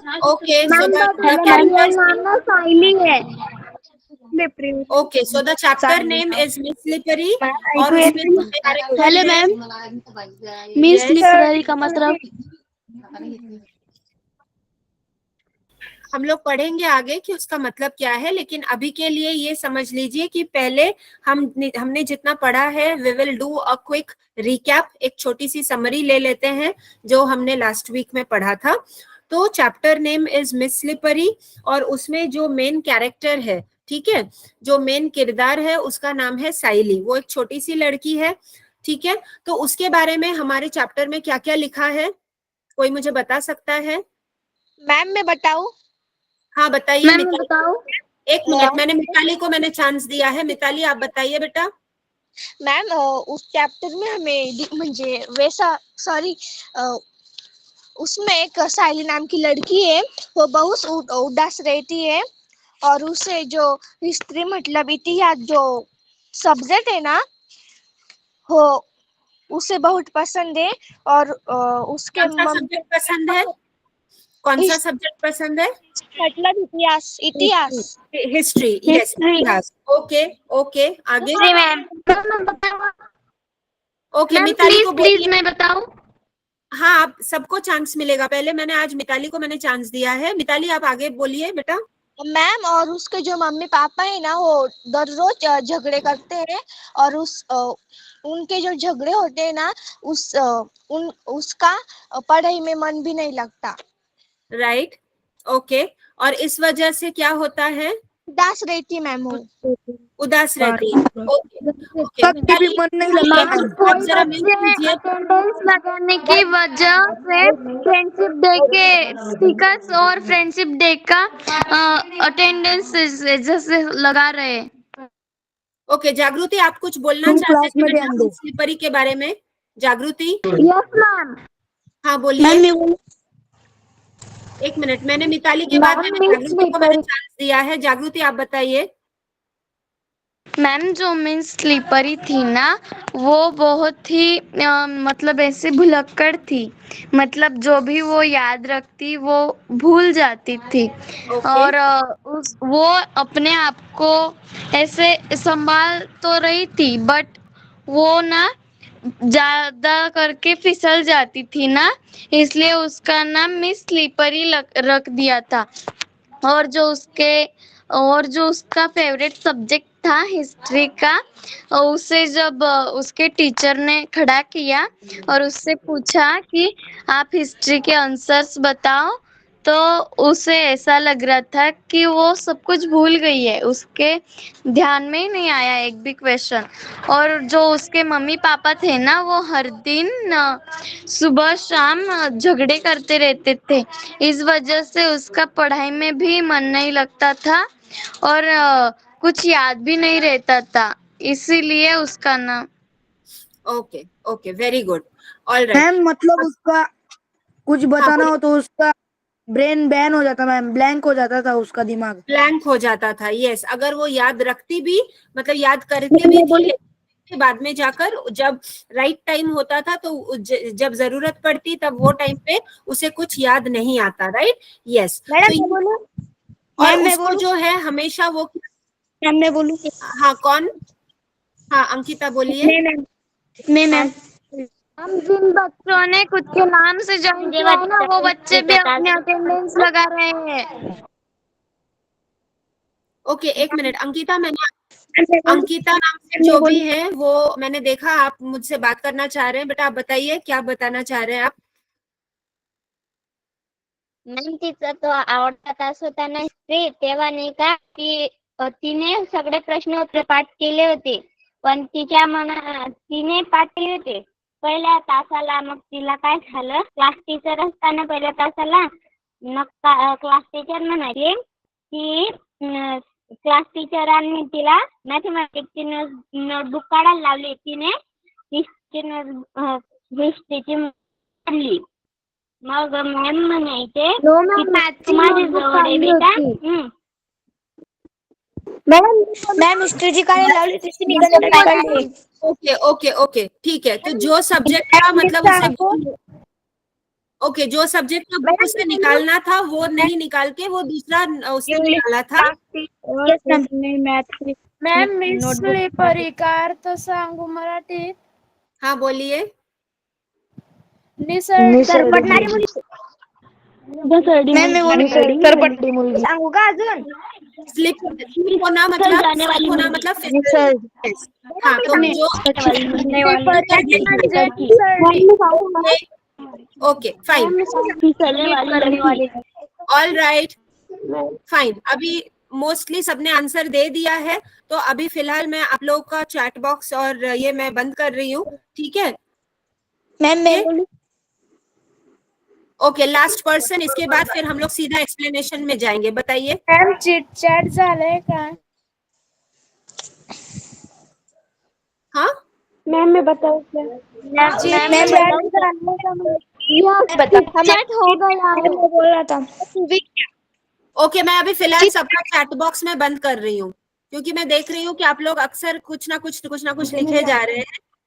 Okay, so ma'am the मेरा character's नाम ना साइली है। okay, so the chapter name is Miss Slippery और उसमें जो character हेलो है, मैम, मिस yes, स्लीपरी का मतलब हम लोग पढ़ेंगे आगे कि उसका मतलब क्या है, लेकिन अभी के लिए ये समझ लीजिए कि पहले हमने जितना पढ़ा है, we will do a quick recap, एक छोटी सी समरी ले लेते हैं जो हमने लास्ट वीक में पढ़ा था। तो chapter name is miss slippery और उसमें जो मेन कैरेक्टर है, ठीक है, जो मेन किरदार है उसका नाम है साइली, वो एक छोटी सी लड़की है, ठीक है। तो उसके बारे में हमारे चैप्टर में क्या क्या लिखा है, कोई मुझे बता सकता है? मैम मैं बताऊं? हाँ बताइए मैम मिताली। बताओ। एक मिनट, मिताली को मैंने चांस दिया है। मिताली आप बताइए बेटा। मैम उस चैप्टर में हमें म्हणजे वैसा सॉरी उसमें एक साइली नाम की लड़की है, वो बहुत उदास रहती है और उसे जो हिस्ट्री मतलब इतिहास जो सब्जेक्ट है ना, वो उसे बहुत पसंद है और उसके कौन सा सब्जेक्ट पसंद है? कौन सा सब्जेक्ट पसंद है? मतलब इतिहास इतिहास हिस्ट्री, यस, इतिहास। ओके ओके, आगे। मैम ओके, मैम मिताली को प्लीज बोलिए। मैं बताऊं। हाँ, आप सबको चांस मिलेगा। पहले मैंने आज मिताली को मैंने चांस दिया है। मिताली आप आगे बोलिए बेटा। मैम। और उसके जो मम्मी पापा है ना, वो दररोज झगड़े करते हैं और उनके जो झगड़े होते हैं ना, उसका पढ़ाई में मन भी नहीं लगता। Right, okay. और इस वजह से क्या होता है? उदास रहती मैम वो। उदास रहती है। ओके ओके, कभी भी मिताली मन नहीं लगता मैम मैम। आप कोई जरा म्यूट बच्चे कीजिए। अटेंडेंस लगाने की वजह से फ्रेंडशिप डे के स्टिकर्स और फ्रेंडशिप डे का अटेंडेंस जैसे लगा रहे हैं। ओके, जागृति आप कुछ बोलना तुम चाहते क्लास थे में बेटा ध्यान दो। स्लीपरी के बारे में? जागृति, यस मैम। हाँ बोलिए। एक मिनट, मैंने मिताली के बाद मैम में मिस जागृति को मैंने स्लीपरी चांस दिया है। जागृति आप बताइए। मैम जो मिस स्लीपरी थी ना, वो बहुत ही मतलब ऐसे भुलक्कड़ थी। मतलब जो भी वो याद रखती वो भूल जाती थी। ओके और वो अपने आप को ऐसे संभाल तो रही थी, बट वो ना ज्यादा करके फिसल जाती थी ना, इसलिए उसका नाम मिस स्लीपरी रख दिया था। और जो उसका फेवरेट सब्जेक्ट था हिस्ट्री का, उसे जब उसके टीचर ने खड़ा किया और उससे पूछा कि आप हिस्ट्री के आंसर्स बताओ, तो उसे ऐसा लग रहा था कि वो सब कुछ भूल गई है, उसके ध्यान में ही नहीं आया एक भी क्वेश्चन। और जो उसके मम्मी पापा थे ना, वो हर दिन सुबह शाम झगड़े करते रहते थे। इस वजह से उसका पढ़ाई में भी मन नहीं लगता था और कुछ याद भी नहीं रहता था, इसीलिए उसका नाम। Okay okay, very good, all right. Ma'am मतलब उसका कुछ हाँ बताना हो बोलिए। तो उसका ब्रेन बैन हो जाता मैम, ब्लैंक हो जाता था उसका दिमाग। ब्लैंक हो जाता था, यस। अगर वो याद रखती भी, मतलब याद करती भी थी, लेकिन बाद में जाकर जब राइट टाइम होता था तो जब जरूरत पड़ती तब वो टाइम पे उसे कुछ याद नहीं आता, राइट, यस। तो मैडम मैं बोलूं? और मैम मैं उसको बोलूं? जो है हमेशा वो, मैम मैं बोलूं? हाँ कौन? हाँ अंकिता बोलिए। मैं हम जिन बच्चों ने खुद के नाम से ज्वाइन किया है ना, वो बच्चे भी अपने अटेंडेंस लगा रहे हैं। ओके एक मिनट, अंकिता, अंकिता नाम से जो भी है वो मैंने देखा, आप मुझसे बात करना चाह रहे हैं। बेटा आप बताइए क्या बताना चाह रहे हैं आप? मॅम तिचा तो आवडता तास होता ना हिस्ट्री, तेव्हा नाही का की तिने सगळे प्रश्न उत्तर पाठ केले होते, पण तिच्या मनात तिने पाठ केले होते पहिल्या तासाला. मग तिला काय झालं, क्लास टीचर असताना पहिल्या तासाला मग क्लास टीचर म्हणाले की क्लास टीचरांनी तिला मॅथमॅटिक्सची नोटबुक काढायला लावली, तिने हिस्ट्रीची काढली. मग मॅम म्हणायचे नो मैम, मैथ्स तुम्हारे नोटबुक जवळ आहे काढली बेटा. होती। मैम हिस्ट्री काढायला लावली तिची निघाली नाही काढली. ओके ओके ओके, ठीक है। तो जो सब्जेक्ट था मतलब उसे, ओके, जो सब्जेक्ट का बुक से निकालना था वो नहीं निकाल के वो दूसरा उसने निकाला था। मॅम मी स्लीपर का अर्थ सांगू मराठीत? हाँ बोलिए। सरपटणारी मुली सांगू का अजून? स्लिप होना मतलब फिसल। हाँ, तो जो okay fine, all right fine. अभी मोस्टली सबने आंसर दे दिया है, तो अभी फिलहाल मैं आप लोगों का चैट बॉक्स और ये मैं बंद कर रही हूँ, ठीक है। मैम ओके, लास्ट पर्सन, इसके बाद फिर हम लोग सीधा एक्सप्लेनेशन में जाएंगे। बताइए। मॅम चिट चॅट झालंय का? हाँ, मैम मैं बताऊँ क्या? चैट हो गया है, मैं बोल रहा था। ओके, मैं अभी फिलहाल सबका चैट बॉक्स में बंद कर रही हूँ, क्योंकि मैं देख रही हूँ कि आप लोग अक्सर कुछ ना कुछ लिखे जा रहे हैं।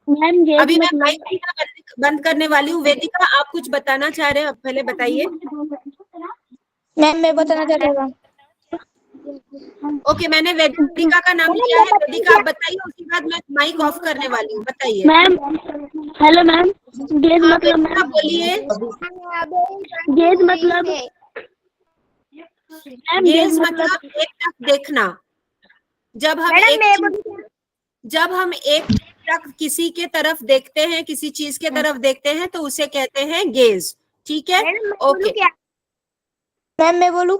मैम अभी मैं माइक बंद करने वाली हूँ। वेदिका, आप कुछ बताना चाह रहे हैं, पहले बताइए। मैम मैं बताना चाह रहा था। ओके, मैंने वेदिका का नाम लिया है। वेदिका आप बताइए, उसके बाद मैं माइक ऑफ करने वाली हूँ। बताइए। मैम हेलो मैम, गेज हाँ, मतलब वेदिका बोलिए। गेज मतलब मैम गेज मतलब एक टक देखना। जब हम एक टक किसी के तरफ देखते हैं, किसी चीज के तरफ देखते हैं, तो उसे कहते हैं गेज, ठीक है। ओके मैम मैं बोलूँ?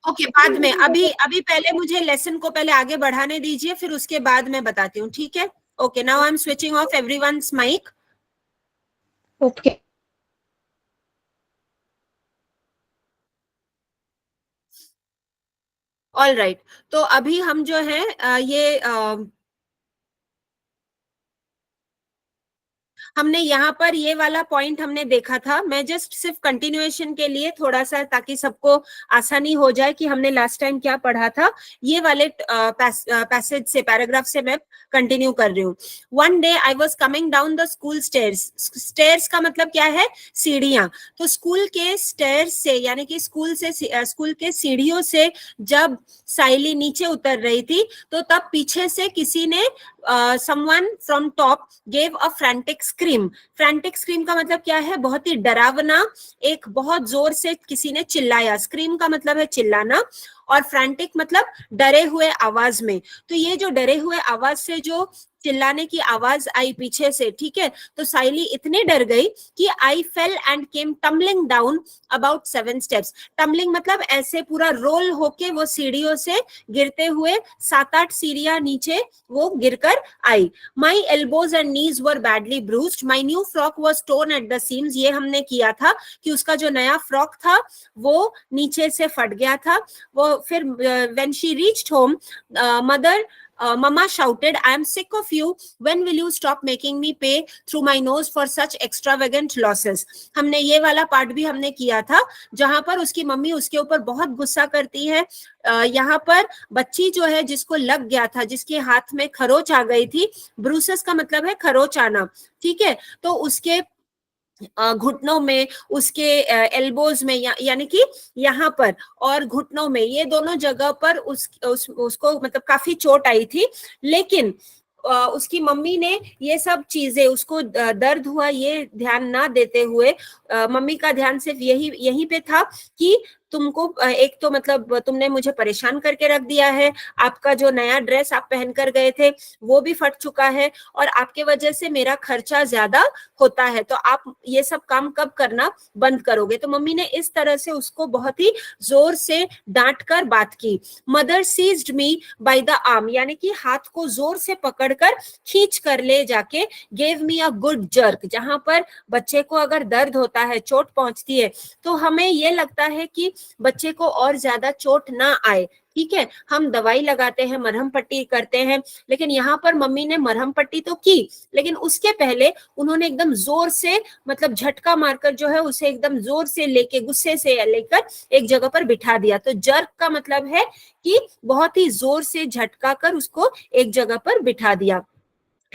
ओके, बाद में। अभी पहले मुझे लेसन को पहले आगे बढ़ाने दीजिए, फिर उसके बाद मैं बताती हूँ, ठीक है। Okay, now I am switching off everyone's mic. Okay all right, तो अभी हम जो है ये हमने यहाँ पर ये वाला पॉइंट हमने देखा था। मैं जस्ट सिर्फ कंटिन्यूएशन के लिए थोड़ा सा, ताकि सबको आसानी हो जाए कि हमने लास्ट टाइम क्या पढ़ा था, ये वाले पैसेज से, पैराग्राफ से मैं कंटिन्यू कर रही हूँ। One day I was coming down the school stairs. Stairs का मतलब क्या है? सीढ़ियां। तो स्कूल के स्टेयर्स से, यानी कि स्कूल के सीढ़ियों से जब साइली नीचे उतर रही थी, तो तब पीछे से किसी ने someone from top gave a frantic scream. frantic scream का मतलब क्या है? बहुत ही डरावना, एक बहुत जोर से किसी ने चिल्लाया। स्क्रीम का मतलब है चिल्लाना, और फ्रैंटिक मतलब डरे हुए आवाज में। तो ये जो डरे हुए आवाज से जो चिल्लाने की आवाज आई पीछे से, ठीक है, तो साइली इतनी डर गई कि I fell and came tumbling down about 7 steps. Tumbling मतलब ऐसे पूरा रोल होके वो सीढ़ियों से गिरते हुए 7-8 सीढ़ियां नीचे वो गिरकर आई। My elbows and knees were badly bruised, my new frock was torn at the seams. ये हमने किया था कि उसका जो नया फ्रॉक था वो नीचे से फट गया था। वो फिर when she reached home, mother Mama shouted, I am sick of you. When will you stop making me pay through my nose for such extravagant losses? हमने ये वाला पार्ट भी हमने किया था, जहां पर उसकी मम्मी उसके ऊपर बहुत गुस्सा करती है। यहाँ पर बच्ची जो है, जिसको लग गया था, जिसके हाथ में खरोच आ गई थी, ब्रूसेस का मतलब है खरोच आना, ठीक है, तो उसके घुटनों में, उसके एल्बोज में, यानी कि यहाँ पर और घुटनों में, ये दोनों जगह पर उसको मतलब काफी चोट आई थी। लेकिन उसकी मम्मी ने ये सब चीजें, उसको दर्द हुआ ये ध्यान ना देते हुए, मम्मी का ध्यान सिर्फ यहीं पे था कि तुमको एक तो मतलब तुमने मुझे परेशान करके रख दिया है, आपका जो नया ड्रेस आप पहन कर गए थे वो भी फट चुका है, और आपके वजह से मेरा खर्चा ज्यादा होता है, तो आप ये सब काम कब करना बंद करोगे। तो मम्मी ने इस तरह से उसको बहुत ही जोर से डांट कर बात की। Mother seized me by the arm, यानी कि हाथ को जोर से पकड़कर खींच कर ले जाके, gave me a good jerk. जहां पर बच्चे को अगर दर्द होता है, चोट पहुंचती है, तो हमें ये लगता है कि बच्चे को और ज्यादा चोट ना आए, ठीक है, हम दवाई लगाते हैं, मरहम पट्टी करते हैं। लेकिन यहाँ पर मम्मी ने मरहम पट्टी तो की, लेकिन उसके पहले उन्होंने एकदम जोर से, मतलब झटका मारकर जो है उसे एकदम जोर से लेके, गुस्से से लेकर एक जगह पर बिठा दिया। तो जर्क का मतलब है कि बहुत ही जोर से झटका कर उसको एक जगह पर बिठा दिया।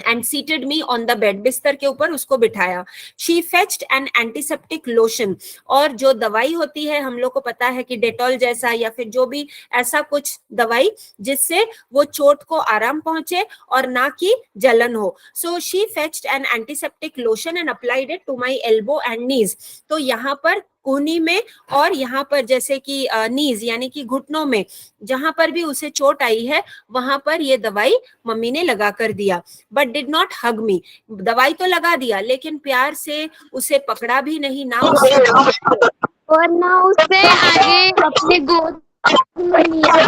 and seated me on the bed, बिस्तर के ऊपर उसको बिठाया. She fetched an antiseptic lotion, और जो दवाई होती है हम लोग को पता है कि डेटॉल जैसा या फिर जो भी ऐसा कुछ दवाई जिससे वो चोट को आराम पहुंचे और ना कि जलन हो. So she fetched an antiseptic lotion and applied it to my elbow and knees. तो यहाँ पर कोहनी में और यहाँ पर जैसे कि नीज यानी कि घुटनों में जहां पर भी उसे चोट आई है वहां पर ये दवाई मम्मी ने लगा कर दिया. बट डिड नॉट हग मी, दवाई तो लगा दिया लेकिन प्यार से उसे पकड़ा भी नहीं, ना उसे और ना उसे आगे अपने गोद में लिया.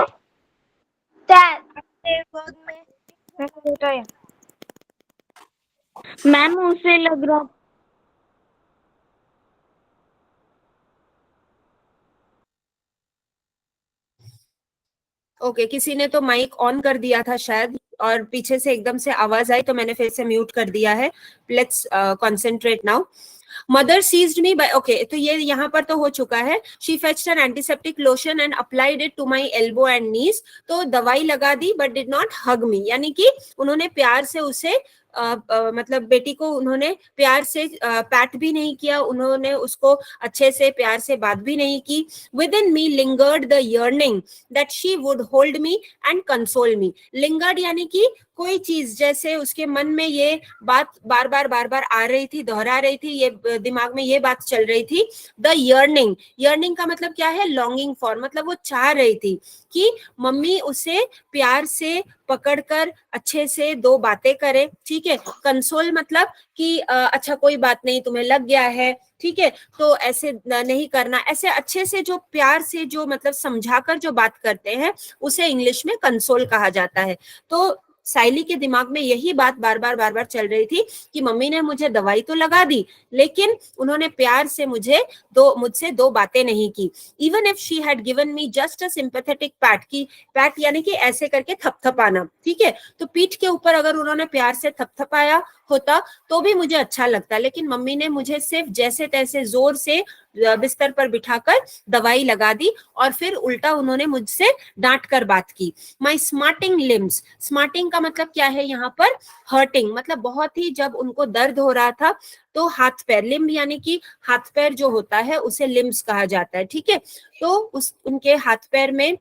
गोद में मैम उसे लग रहा ओके किसी ने तो माइक ऑन कर दिया था शायद और पीछे से एकदम से आवाज आई तो मैंने फिर से म्यूट कर दिया है. Let's concentrate now. Mother seized me by, okay तो ये यहाँ पर तो हो चुका है. She fetched an antiseptic lotion and applied it to my elbow and knees, तो दवाई लगा दी but did not hug me, यानी कि उन्होंने प्यार से उसे मतलब बेटी को उन्होंने प्यार से पैट भी नहीं किया, उन्होंने उसको अच्छे से प्यार से बात भी नहीं की. With in me lingered the yearning that she would hold me and console me. Lingered यानी कि कोई चीज जैसे उसके मन में ये बात बार बार आ रही थी, दोहरा रही थी, ये दिमाग में ये बात चल रही थी. द यर्निंग, यर्निंग का मतलब क्या है? लॉन्गिंग फॉर, मतलब वो चाह रही थी कि मम्मी उसे प्यार से पकड़कर अच्छे से दो बातें करे. ठीक है. कंसोल मतलब कि अच्छा कोई बात नहीं, तुम्हें लग गया है, ठीक है, तो ऐसे नहीं करना, ऐसे अच्छे से जो प्यार से जो मतलब समझाकर जो बात करते हैं उसे इंग्लिश में कंसोल कहा जाता है. तो साइली के दिमाग में यही बात बार बार चल रही थी कि मम्मी ने मुझे दवाई तो लगा दी लेकिन उन्होंने प्यार से मुझसे दो बातें नहीं की. Even if she had given me just a sympathetic PAT, की पैट यानी कि ऐसे करके थपथपाना, ठीक है, तो पीठ के ऊपर अगर उन्होंने प्यार से थपथपाया होता तो भी मुझे अच्छा लगता, लेकिन मम्मी ने मुझे सिर्फ जैसे तैसे जोर से बिस्तर पर बिठाकर दवाई लगा दी और फिर उल्टा उन्होंने मुझसे डांट कर बात की. माई स्मार्टिंग लिम्स, स्मार्टिंग का मतलब क्या है यहाँ पर? हर्टिंग, मतलब बहुत ही जब उनको दर्द हो रहा था तो हाथ पैर, लिम्ब यानी कि हाथ पैर जो होता है उसे लिम्स कहा जाता है. ठीक है. तो उनके हाथ पैर में,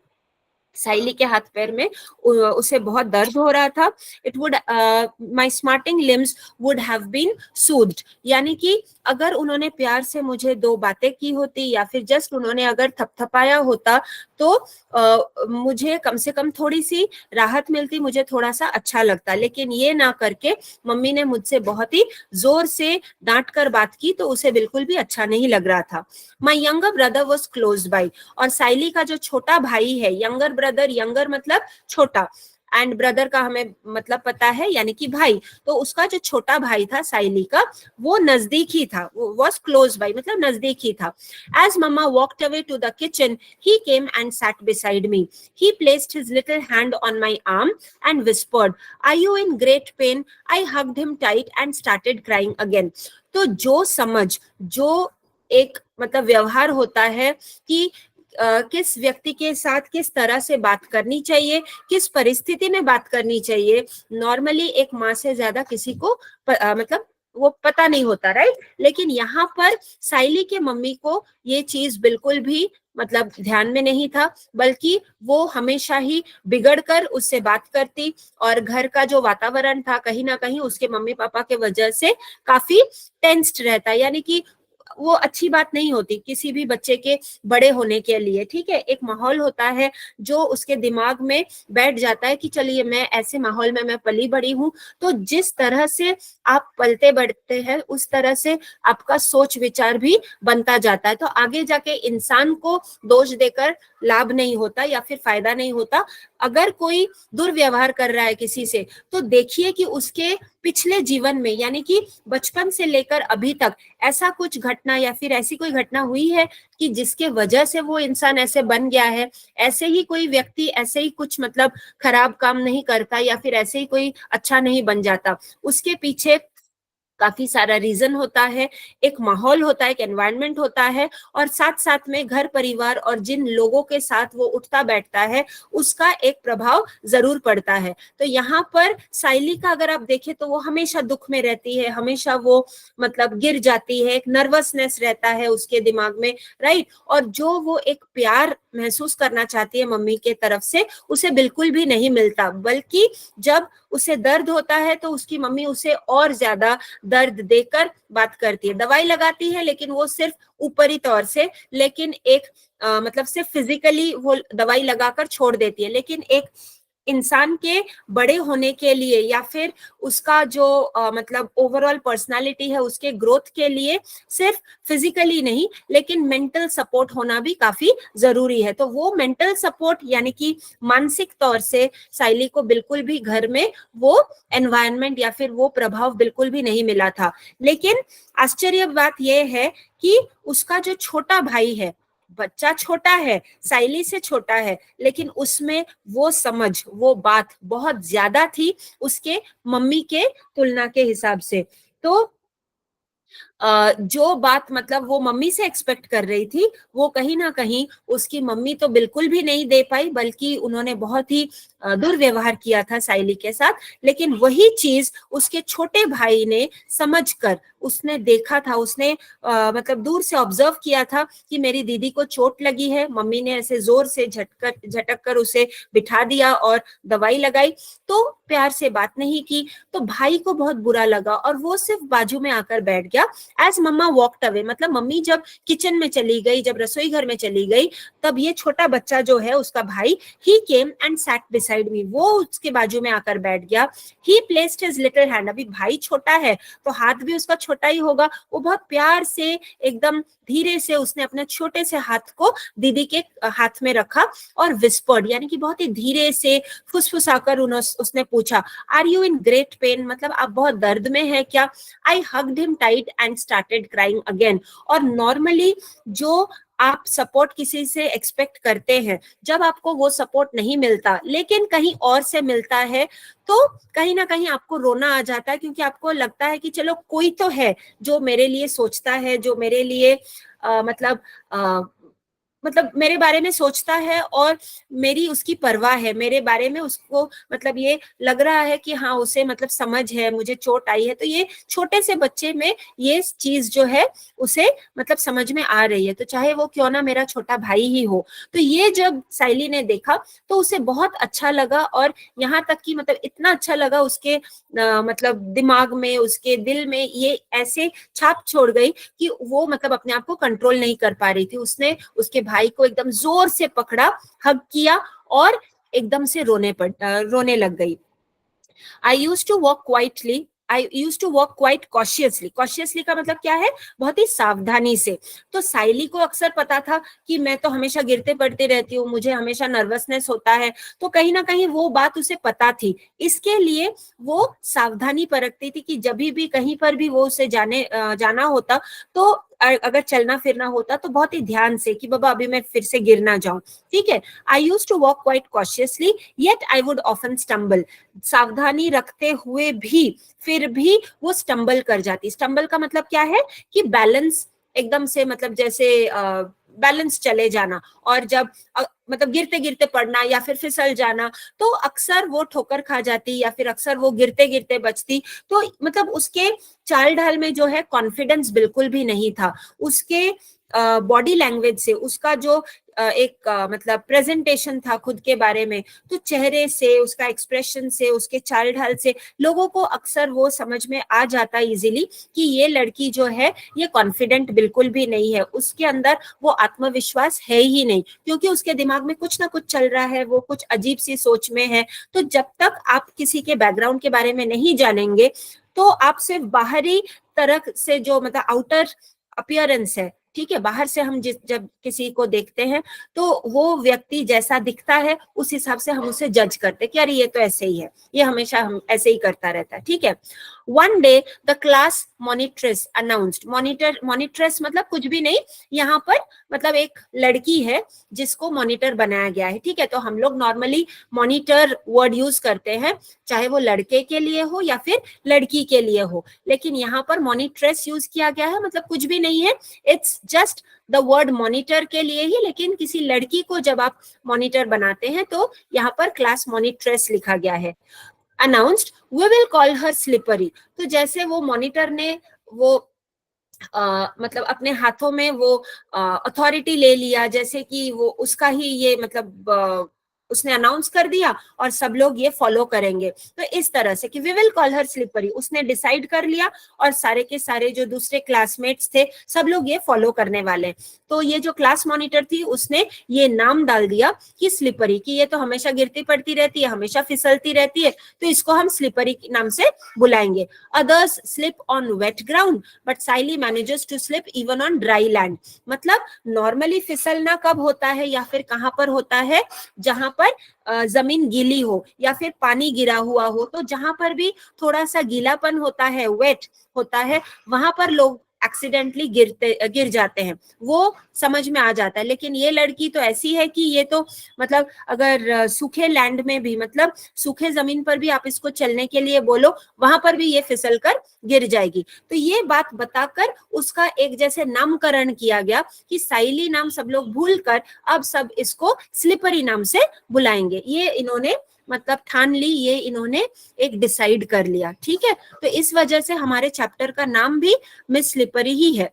साइली के हाथ पैर में उसे बहुत दर्द हो रहा था. It would my smarting limbs would have been soothed, यानी कि अगर उन्होंने प्यार से मुझे दो बातें की होती या फिर जस्ट उन्होंने अगर थपथपाया होता तो मुझे कम से कम थोड़ी सी राहत मिलती, मुझे थोड़ा सा अच्छा लगता, लेकिन ये ना करके मम्मी ने मुझसे बहुत ही जोर से डांट कर बात की तो उसे बिल्कुल भी अच्छा नहीं लग रहा था. My younger brother was close by, और साइली का जो छोटा भाई है, यंगर ब्रदर, यंगर मतलब छोटा एंड ब्रदर का हमें मतलब पता है यानी कि भाई, तो उसका जो छोटा भाई था साइली का वो नजदीक ही था, वो वॉज क्लोज बाई मतलब नजदीक ही था. As mamma walked away to the kitchen he came and sat beside me. He placed his little hand on my arm and whispered, are you in great pain? I hugged him tight and started crying again. तो जो समझ, जो एक मतलब व्यवहार होता है कि किस व्यक्ति के साथ किस तरह से बात करनी चाहिए, किस परिस्थिति में बात करनी चाहिए, नॉर्मली एक माँ से ज्यादा किसी को मतलब वो पता नहीं होता, राइट. लेकिन यहाँ पर साइली के मम्मी को ये चीज बिल्कुल भी मतलब ध्यान में नहीं था, बल्कि वो हमेशा ही बिगड़ कर उससे बात करती और घर का जो वातावरण था कहीं ना कहीं उसके मम्मी पापा के वजह से काफी टेंस्ड रहता, यानी कि वो अच्छी बात नहीं होती किसी भी बच्चे के बड़े होने के लिए. ठीक है. एक माहौल होता है जो उसके दिमाग में बैठ जाता है कि चलिए मैं ऐसे माहौल में मैं पली बड़ी हूँ, तो जिस तरह से आप पलते बढ़ते हैं उस तरह से आपका सोच विचार भी बनता जाता है. तो आगे जाके इंसान को दोष देकर लाभ नहीं होता या फिर फायदा नहीं होता. अगर कोई दुर्व्यवहार कर रहा है किसी से तो देखिए कि उसके पिछले जीवन में यानी कि बचपन से लेकर अभी तक ऐसा कुछ घटना या फिर ऐसी कोई घटना हुई है कि जिसके वजह से वो इंसान ऐसे बन गया है. ऐसे ही कोई व्यक्ति ऐसे ही कुछ मतलब खराब काम नहीं करता या फिर ऐसे ही कोई अच्छा नहीं बन जाता, उसके पीछे काफी सारा रीजन होता है, एक माहौल होता है, एक एनवायरनमेंट होता है, और साथ साथ में घर परिवार और जिन लोगों के साथ वो उठता बैठता है उसका एक प्रभाव जरूर पड़ता है। तो यहाँ पर साइली का अगर आप देखें तो वो हमेशा दुख में रहती है, हमेशा वो मतलब गिर जाती है, एक नर्वसनेस रहता है उसके दिमाग में, राइट। और जो वो एक प्यार महसूस करना चाहती है मम्मी के तरफ से, उसे बिल्कुल भी नहीं मिलता, बल्कि जब उसे दर्द होता है तो उसकी मम्मी उसे और ज्यादा दर्द देकर बात करती है। दवाई लगाती है लेकिन वो सिर्फ ऊपरी तौर से, लेकिन एक मतलब सिर्फ फिजिकली वो दवाई लगाकर छोड़ देती है, लेकिन एक इंसान के बड़े होने के लिए या फिर उसका जो मतलब ओवरऑल पर्सनालिटी है उसके ग्रोथ के लिए सिर्फ फिजिकली नहीं लेकिन मेंटल सपोर्ट होना भी काफी जरूरी है। तो वो मेंटल सपोर्ट यानी कि मानसिक तौर से साइली को बिल्कुल भी घर में वो एनवायरनमेंट या फिर वो प्रभाव बिल्कुल भी नहीं मिला था। लेकिन आश्चर्य बात यह है कि उसका जो छोटा भाई है, बच्चा छोटा है, साइली से छोटा है, लेकिन उसमें वो समझ, वो बात बहुत ज्यादा थी उसके मम्मी के तुलना के हिसाब से। तो जो बात मतलब वो मम्मी से एक्सपेक्ट कर रही थी वो कहीं ना कहीं उसकी मम्मी तो बिल्कुल भी नहीं दे पाई, बल्कि उन्होंने बहुत ही दुर्व्यवहार किया था साइली के साथ। लेकिन वही चीज उसके छोटे भाई ने समझकर, उसने देखा था, उसने मतलब दूर से ऑब्जर्व किया था कि मेरी दीदी को चोट लगी है, मम्मी ने ऐसे जोर से झटक कर उसे बिठा दिया और दवाई लगाई, तो प्यार से बात नहीं की। तो भाई को बहुत बुरा लगा और वो सिर्फ बाजू में आकर बैठ गया। एज मम्मा वॉकड अवे, मतलब मम्मी जब किचन में चली गई, जब रसोई घर में चली गई, तब ये छोटा बच्चा जो है उसका भाई, he came and sat beside me, वो उसके बाजू में आकर बैठ गया। He placed his little hand, अभी भाई छोटा है तो हाथ भी उसका छोटा ही होगा, वो बहुत प्यार से एकदम धीरे से उसने अपने छोटे से हाथ को दीदी के हाथ में रखा और विस्पर्ड यानी कि बहुत ही धीरे से फुसफुसाकर उसने पूछा, are you in great pain, मतलब आप बहुत दर्द में है क्या? I hugged him tight and started crying again. और नॉर्मली जो आप सपोर्ट किसी से एक्सपेक्ट करते हैं, जब आपको वो सपोर्ट नहीं मिलता लेकिन कहीं और से मिलता है, तो कहीं ना कहीं आपको रोना आ जाता है, क्योंकि आपको लगता है कि चलो कोई तो है जो मेरे लिए सोचता है, जो मेरे लिए मतलब मेरे बारे में सोचता है और मेरी उसकी परवाह है, मेरे बारे में उसको मतलब ये लग रहा है कि हाँ उसे मतलब समझ है, मुझे चोट आई है। तो ये छोटे से बच्चे में ये चीज जो है उसे मतलब समझ में आ रही है, तो चाहे वो क्यों ना मेरा छोटा भाई ही हो। तो ये जब साइली ने देखा तो उसे बहुत अच्छा लगा, और यहाँ तक कि मतलब इतना अच्छा लगा उसके मतलब दिमाग में, उसके दिल में ये ऐसे छाप छोड़ गई कि वो मतलब अपने आप को कंट्रोल नहीं कर पा रही थी। उसने उसके भाई को एकदम जोर से पकड़ा, हग किया और एकदम से रोने लग गई। I used to walk quietly. I used to walk quite cautiously. Cautiously का मतलब क्या है? बहुत ही सावधानी से। तो साइली को अक्सर पता था कि मैं तो हमेशा गिरते पड़ते रहती हूँ, मुझे हमेशा नर्वसनेस होता है, तो कहीं ना कहीं वो बात उसे पता थी। इसके लिए वो सावधानी बरतती थी कि जब भी कहीं पर भी वो उसे जाना होता, तो अगर चलना फिरना होता तो बहुत ही ध्यान से कि बाबा अभी मैं फिर से गिर ना जाऊं, ठीक है। I used to walk quite cautiously yet I would often stumble. सावधानी रखते हुए भी फिर भी वो स्टम्बल कर जाती। स्टम्बल का मतलब क्या है कि बैलेंस एकदम से, मतलब जैसे बैलेंस चले जाना, और जब मतलब गिरते गिरते पड़ना या फिर फिसल जाना, तो अक्सर वो ठोकर खा जाती या फिर अक्सर वो गिरते गिरते बचती। तो मतलब उसके चाल ढाल में जो है कॉन्फिडेंस बिल्कुल भी नहीं था। उसके बॉडी लैंग्वेज से, उसका जो एक मतलब प्रेजेंटेशन था खुद के बारे में, तो चेहरे से, उसका एक्सप्रेशन से, उसके चाल ढाल से लोगों को अक्सर वो समझ में आ जाता इजीली कि ये लड़की जो है ये कॉन्फिडेंट बिल्कुल भी नहीं है, उसके अंदर वो आत्मविश्वास है ही नहीं, क्योंकि उसके दिमाग में कुछ ना कुछ चल रहा है, वो कुछ अजीब सी सोच में है। तो जब तक आप किसी के बैकग्राउंड के बारे में नहीं जानेंगे, तो आप सिर्फ बाहरी तरह से जो मतलब आउटर अपीयरेंस है, ठीक है, बाहर से हम जब किसी को देखते हैं तो वो व्यक्ति जैसा दिखता है उस हिसाब से हम उसे जज करते हैं कि अरे ये तो ऐसे ही है, ये हमेशा हम ऐसे ही करता रहता है, ठीक है। One day the class monitress announced, monitress मतलब कुछ भी नहीं, यहाँ पर मतलब एक लड़की है जिसको मॉनिटर बनाया गया है, ठीक है। तो हम लोग नॉर्मली मॉनिटर वर्ड यूज करते हैं चाहे वो लड़के के लिए हो या फिर लड़की के लिए हो, लेकिन यहाँ पर मॉनिट्रेस यूज किया गया है, मतलब कुछ भी नहीं है, it's just the word monitor के लिए ही, लेकिन किसी लड़की को जब आप मॉनिटर बनाते हैं तो यहाँ पर क्लास मॉनिट्रेस लिखा गया है। Announced we will call her slippery, तो जैसे वो मॉनिटर ने वो मतलब अपने हाथों में वो अथॉरिटी ले लिया, जैसे कि वो उसका ही ये मतलब उसने अनाउंस कर दिया और सब लोग ये फॉलो करेंगे, तो इस तरह से कि we will call her slippery, उसने डिसाइड कर लिया और सारे के सारे जो दूसरे क्लासमेट्स थे सब लोग ये फॉलो करने वाले। तो ये जो क्लास मॉनिटर थी उसने ये नाम डाल दिया कि स्लिपरी, कि ये तो हमेशा गिरती पड़ती रहती है, हमेशा फिसलती रहती है, तो इसको हम स्लिपरी के नाम से बुलाएंगे। Others slip on wet ground but Saili manages to slip even on dry land, मतलब नॉर्मली फिसलना कब होता है या फिर कहाँ पर होता है, जहां पर जमीन गीली हो या फिर पानी गिरा हुआ हो, तो जहां पर भी थोड़ा सा गीलापन होता है, वेट होता है, वहां पर लोग एक्सीडेंटली गिर जाते हैं, वो समझ में आ जाता है। लेकिन ये लड़की तो ऐसी है कि ये तो मतलब अगर सूखे लैंड में भी, मतलब सूखे जमीन पर भी आप इसको चलने के लिए बोलो, वहां पर भी ये फिसल कर गिर जाएगी। तो ये बात बताकर उसका एक जैसे नामकरण किया गया कि साइली नाम सब लोग भूलकर अब सब इसको स्लिपरी नाम से बुलाएंगे, ये इन्होंने मतलब ठान ली, ये इन्होंने एक डिसाइड कर लिया, ठीक है। तो इस वजह से हमारे चैप्टर का नाम भी मिस स्लिपरी ही है।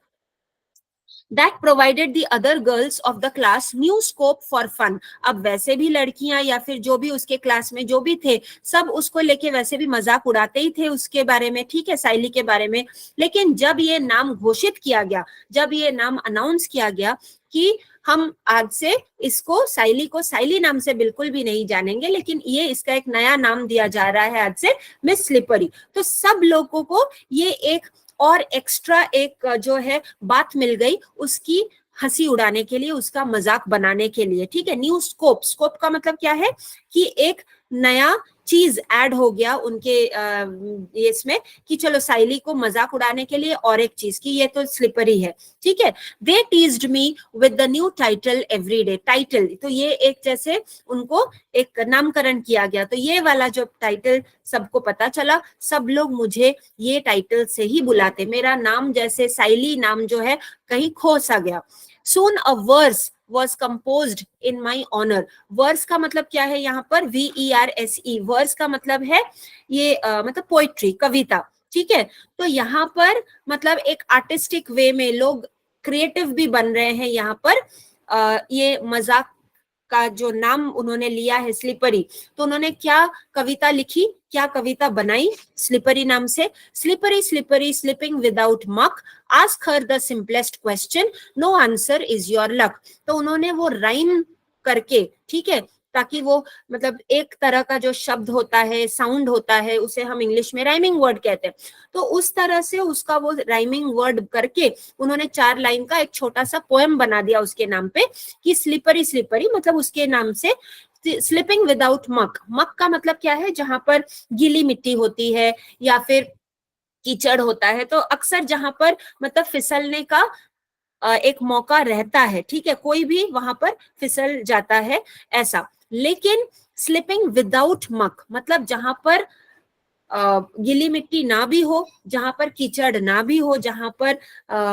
That provided the other girls of the class new scope for fun. अब वैसे भी लड़कियां या फिर जो भी उसके क्लास में जो भी थे सब उसको लेके वैसे भी मजाक उड़ाते ही थे उसके बारे में, ठीक है, साइली के बारे में। लेकिन जब ये नाम घोषित किया गया, जब ये नाम अनाउंस किया गया कि हम आज से इसको साइली को साइली नाम से बिल्कुल भी नहीं जानेंगे, लेकिन ये इसका एक नया नाम दिया जा रहा है आज से, मिस स्लिपरी, तो सब लोगों को ये एक और एक्स्ट्रा एक जो है बात मिल गई उसकी हंसी उड़ाने के लिए, उसका मजाक बनाने के लिए, ठीक है। न्यू स्कोप, स्कोप का मतलब क्या है कि एक नया चीज ऐड हो गया उनके इसमें कि चलो साइली को मजाक उड़ाने के लिए और एक चीज की ये तो स्लिपरी है, ठीक है। They teased me with the new title every day, title तो ये एक जैसे उनको एक नामकरण किया गया, तो ये वाला जो टाइटल सबको पता चला, सब लोग मुझे ये टाइटल से ही बुलाते, मेरा नाम जैसे साइली नाम जो है कहीं खो सा गया। Soon a verse was composed in my honor. Verse का मतलब क्या है यहाँ पर, VERSE, वर्स का मतलब है ये मतलब पोइट्री, कविता, ठीक है। तो यहाँ पर मतलब एक आर्टिस्टिक वे में लोग क्रिएटिव भी बन रहे हैं, यहाँ पर ये मजाक का जो नाम उन्होंने लिया है स्लिपरी, तो उन्होंने क्या कविता लिखी, क्या कविता बनाई स्लिपरी नाम से। Slippery slippery slipping without muck, ask her the simplest question, no answer is your luck. तो उन्होंने वो राइम करके, ठीक है, ताकि वो मतलब एक तरह का जो शब्द होता है, साउंड होता है, उसे हम इंग्लिश में राइमिंग वर्ड कहते हैं, तो उस तरह से उसका वो राइमिंग वर्ड करके उन्होंने 4 लाइन का एक छोटा सा पोएम बना दिया उसके नाम पे कि स्लिपरी स्लिपरी, मतलब उसके नाम से स्लिपिंग विदाउट मक। मक का मतलब क्या है, जहां पर गीली मिट्टी होती है या फिर कीचड़ होता है, तो अक्सर जहां पर मतलब फिसलने का एक मौका रहता है, ठीक है, कोई भी वहां पर फिसल जाता है ऐसा। लेकिन स्लिपिंग विदाउट मक मतलब जहां पर गीली मिट्टी ना भी हो, जहां पर कीचड़ ना भी हो, जहां पर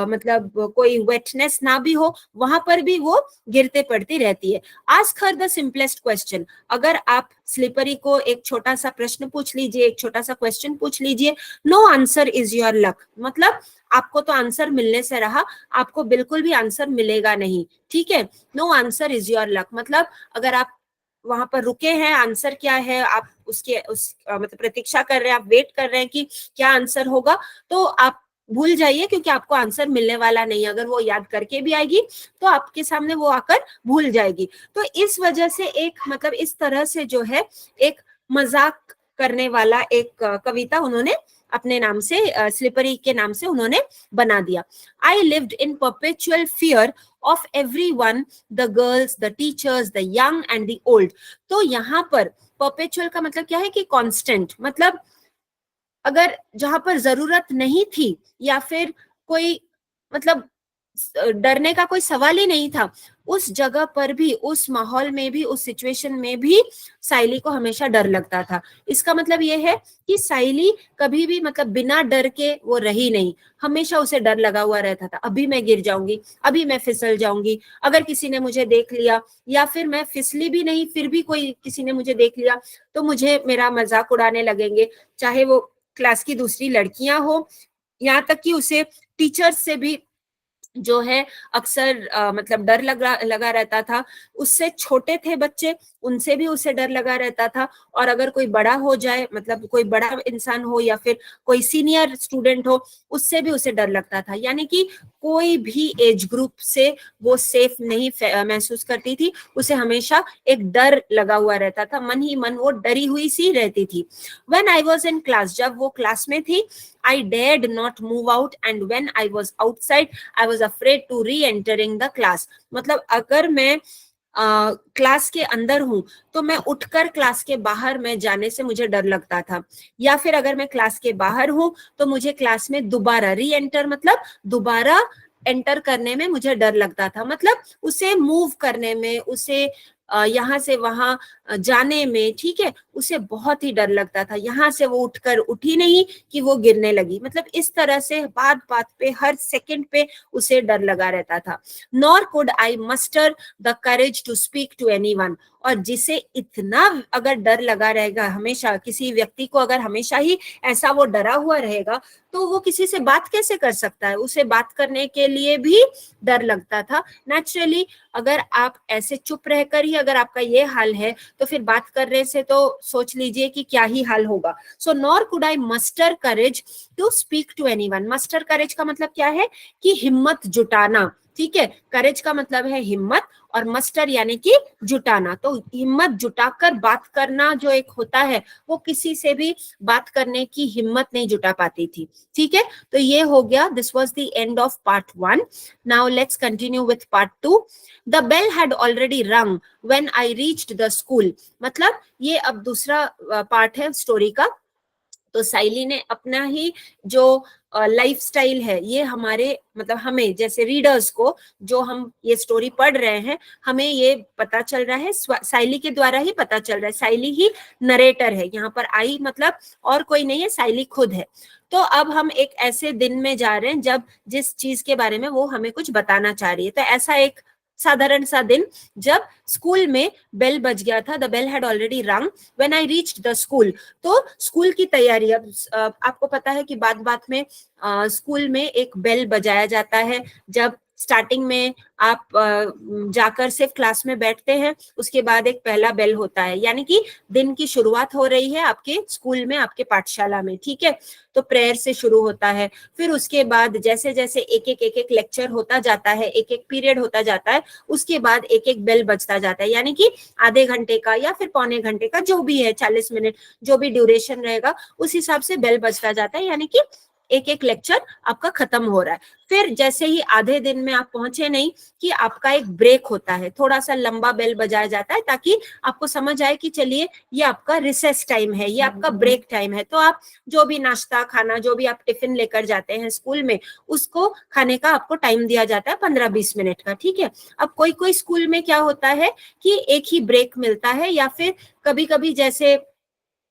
मतलब कोई वेटनेस ना भी हो, वहां पर भी वो गिरते पड़ती रहती है। Ask her the simplest question, अगर आप स्लिपरी को एक छोटा सा प्रश्न पूछ लीजिए, एक छोटा सा क्वेश्चन पूछ लीजिए, no answer is your luck, मतलब आपको तो आंसर मिलने से रहा, आपको बिल्कुल भी आंसर मिलेगा नहीं, ठीक है। No answer is your luck मतलब अगर आप वहां पर रुके हैं, आंसर क्या है, आप उसके मतलब प्रतीक्षा कर रहे हैं, आप वेट कर रहे हैं कि क्या आंसर होगा, तो आप भूल जाइए क्योंकि आपको आंसर मिलने वाला नहीं। अगर वो याद करके भी आएगी तो आपके सामने वो आकर भूल जाएगी। तो इस वजह से एक मतलब इस तरह से जो है एक मजाक करने वाला एक कविता उन्होंने अपने नाम से, स्लिपरी के नाम से उन्होंने बना दिया। I lived in perpetual fear of everyone, the girls, the teachers, the young and the old. तो यहाँ पर परपेचुअल का मतलब क्या है कि कांस्टेंट, मतलब अगर जहां पर जरूरत नहीं थी या फिर कोई मतलब डरने का कोई सवाल ही नहीं था, उस जगह पर भी, उस माहौल में भी, उस सिचुएशन में भी साइली को हमेशा डर लगता था। इसका मतलब ये है कि साइली कभी भी मतलब बिना डर के वो रही नहीं, हमेशा उसे डर लगा हुआ रहता था। अभी मैं गिर जाऊंगी, अभी मैं फिसल जाऊंगी, अगर किसी ने मुझे देख लिया, या फिर मैं फिसली भी नहीं फिर भी कोई किसी ने मुझे देख लिया तो मुझे मेरा मजाक उड़ाने लगेंगे, चाहे वो क्लास की दूसरी लड़कियां हो, यहाँ तक कि उसे टीचर्स से भी जो है अक्सर मतलब डर लगा रहता था। उससे छोटे थे बच्चे, उनसे भी उसे डर लगा रहता था, और अगर कोई बड़ा हो जाए, मतलब कोई बड़ा इंसान हो या फिर कोई सीनियर स्टूडेंट हो, उससे भी उसे डर लगता था। यानी कि कोई भी एज ग्रुप से वो सेफ नहीं महसूस करती थी, उसे हमेशा एक डर लगा हुआ रहता था, मन ही मन वो डरी हुई सी रहती थी। When I was in class, जब वो क्लास में थी, I dared not move out, and when I was outside, I was afraid to re-entering the class. मतलब अगर मैं क्लास के अंदर हूं तो मैं उठकर क्लास के बाहर में जाने से मुझे डर लगता था, या फिर अगर मैं क्लास के बाहर हूं तो मुझे क्लास में दोबारा री एंटर, मतलब दोबारा एंटर करने में मुझे डर लगता था, मतलब उसे मूव करने में, उसे यहाँ से वहां जाने में, ठीक है, उसे बहुत ही डर लगता था। यहाँ से वो उठी नहीं कि वो गिरने लगी, मतलब इस तरह से बात बात पे, हर सेकंड पे उसे डर लगा रहता था। Nor could I muster the courage to speak to anyone. और जिसे इतना अगर डर लगा रहेगा, हमेशा किसी व्यक्ति को अगर हमेशा ही ऐसा वो डरा हुआ रहेगा, तो वो किसी से बात कैसे कर सकता है, उसे बात करने के लिए भी डर लगता था। नेचुरली अगर आप ऐसे चुप रहकर ही अगर आपका ये हाल है, तो फिर बात करने से तो सोच लीजिए कि क्या ही हाल होगा। So nor could I muster courage to speak to anyone. Muster courage का मतलब क्या है कि हिम्मत जुटाना, ठीक है, करेज का मतलब है हिम्मत, और मस्टर यानी कि जुटाना। तो हिम्मत जुटाकर बात करना जो एक होता है, वो किसी से भी बात करने की हिम्मत नहीं जुटा पाती थी, ठीक है। तो ये हो गया, this was the end of part 1। Now let's continue with part 2। The bell had already rung when I reached the school. मतलब ये अब दूसरा पार्ट है स्टोरी का। तो साइली ने अपना ही जो लाइफस्टाइल है, ये हमारे मतलब हमें जैसे रीडर्स को, जो हम ये स्टोरी पढ़ रहे हैं, हमें ये पता चल रहा है, साइली के द्वारा ही पता चल रहा है। साइली ही नरेटर है यहाँ पर, आई मतलब और कोई नहीं है, साइली खुद है। तो अब हम एक ऐसे दिन में जा रहे हैं जब जिस चीज के बारे में वो हमें कुछ बताना चाह रही है। तो ऐसा एक साधारण सा दिन, जब स्कूल में बेल बज गया था, the bell had already rung when I reached the school. तो स्कूल की तैयारी, अब आपको पता है कि बात बात में स्कूल में एक बेल बजाया जाता है। जब स्टार्टिंग में आप जाकर सिर्फ क्लास में बैठते हैं, उसके बाद एक पहला बेल होता है, यानी कि दिन की शुरुआत हो रही है आपके स्कूल में, आपके पाठशाला में, ठीक है। तो प्रेयर से शुरू होता है, फिर उसके बाद जैसे जैसे एक एक लेक्चर होता जाता है, एक एक पीरियड होता जाता है, उसके बाद एक एक बेल बजता जाता है, यानी कि आधे घंटे का या फिर पौने घंटे का, जो भी है 40 मिनट जो भी ड्यूरेशन रहेगा, उस हिसाब से बेल बजता जाता है, यानी कि एक एक लेक्चर आपका खत्म हो रहा है। फिर जैसे ही आधे दिन में आप पहुंचे नहीं कि आपका एक ब्रेक होता है, थोड़ा सा लंबा बेल बजाया जाता है, ताकि आपको समझ आए कि चलिए ये आपका रिसेस टाइम है, ये आपका ब्रेक टाइम है। तो आप जो भी नाश्ता खाना, जो भी आप टिफिन लेकर जाते हैं स्कूल में, उसको खाने का आपको टाइम दिया जाता है 15-20 मिनट का, ठीक है। अब कोई कोई स्कूल में क्या होता है कि एक ही ब्रेक मिलता है, या फिर कभी कभी जैसे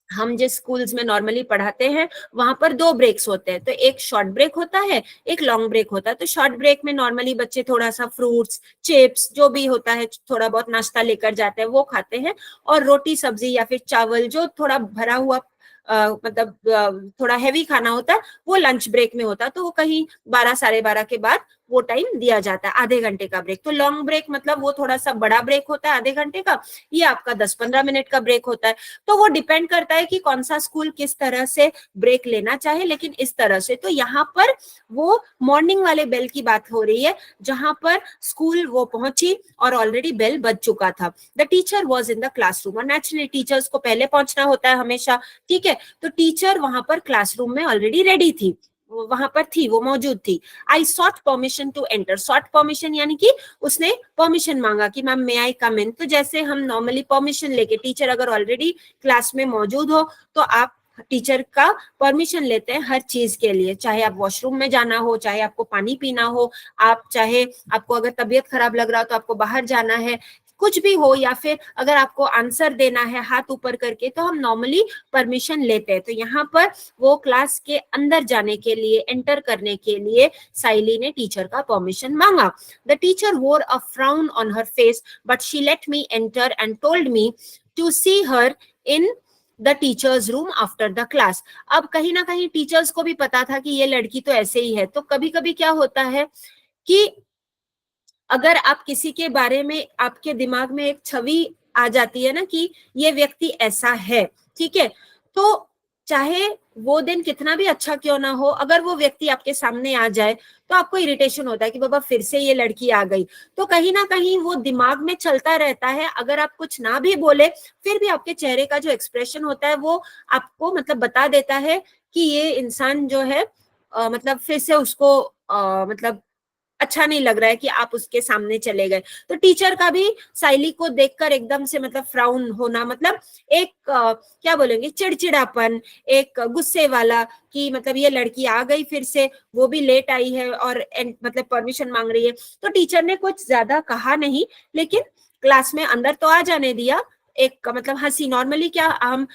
हम जिस स्कूल्स में नॉर्मली पढ़ाते हैं वहां पर 2 ब्रेक्स होते हैं। तो एक शॉर्ट ब्रेक होता है, एक लॉन्ग ब्रेक होता है। तो शॉर्ट ब्रेक में नॉर्मली बच्चे थोड़ा सा फ्रूट्स, चिप्स, जो भी होता है, थोड़ा बहुत नाश्ता लेकर जाते हैं, वो खाते हैं, और रोटी सब्जी या फिर चावल जो थोड़ा भरा हुआ मतलब थोड़ा हैवी खाना होता है, वो लंच ब्रेक में होता है। तो वो कहीं 12 साढ़े 12 के बाद वो टाइम दिया जाता है, आधे घंटे का ब्रेक। तो लॉन्ग ब्रेक मतलब वो थोड़ा सा बड़ा ब्रेक होता है आधे घंटे का, ये आपका 10-15 मिनट का ब्रेक होता है। तो वो डिपेंड करता है कि कौन सा स्कूल किस तरह से ब्रेक लेना चाहे, लेकिन इस तरह से। तो यहाँ पर वो मॉर्निंग वाले बेल की बात हो रही है, जहां पर स्कूल वो पहुंची और ऑलरेडी बेल बज चुका था। The teacher was in the classroom, और नेचुरली टीचर्स को पहले पहुंचना होता है हमेशा, ठीक है। तो टीचर वहां पर क्लासरूम में ऑलरेडी रेडी थी, वहां पर थी, वो मौजूद थी। I sought permission to enter, sought permission यानी कि उसने परमिशन मांगा कि मैम मे आई कम इन। तो जैसे हम नॉर्मली परमिशन लेके, टीचर अगर ऑलरेडी क्लास में मौजूद हो तो आप टीचर का परमिशन लेते हैं हर चीज के लिए, चाहे आप वॉशरूम में जाना हो, चाहे आपको पानी पीना हो, आप चाहे आपको अगर तबीयत खराब लग रहा हो तो आपको बाहर जाना है, कुछ भी हो, या फिर अगर आपको आंसर देना है हाथ ऊपर करके, तो हम नॉर्मली परमिशन लेते हैं। तो यहाँ पर वो क्लास के अंदर जाने के लिए, एंटर करने के लिए साइली ने टीचर का परमिशन मांगा। The teacher wore a frown on her face but she let me enter and told me to see her in the teachers room after the class. अब कहीं ना कहीं टीचर्स को भी पता था कि ये लड़की तो ऐसे ही है। तो कभी कभी क्या होता है कि अगर आप किसी के बारे में, आपके दिमाग में एक छवि आ जाती है ना कि ये व्यक्ति ऐसा है, ठीक है, तो चाहे वो दिन कितना भी अच्छा क्यों ना हो, अगर वो व्यक्ति आपके सामने आ जाए तो आपको इरिटेशन होता है कि बाबा फिर से ये लड़की आ गई। तो कहीं ना कहीं वो दिमाग में चलता रहता है। अगर आप कुछ ना भी बोले, फिर भी आपके चेहरे का जो एक्सप्रेशन होता है वो आपको मतलब बता देता है कि ये इंसान जो है मतलब फिर से उसको मतलब अच्छा नहीं लग रहा है कि आप उसके सामने चले गए। तो टीचर का भी साइली को देखकर एकदम से मतलब फ्राउन होना, मतलब एक क्या बोलेंगे, चिड़चिड़ापन, एक गुस्से वाला कि मतलब ये लड़की आ गई फिर से, वो भी लेट आई है और मतलब परमिशन मांग रही है। तो टीचर ने कुछ ज्यादा कहा नहीं, लेकिन क्लास में अंदर तो आ जाने दिया। एक मतलब हंसी, नॉर्मली क्या हम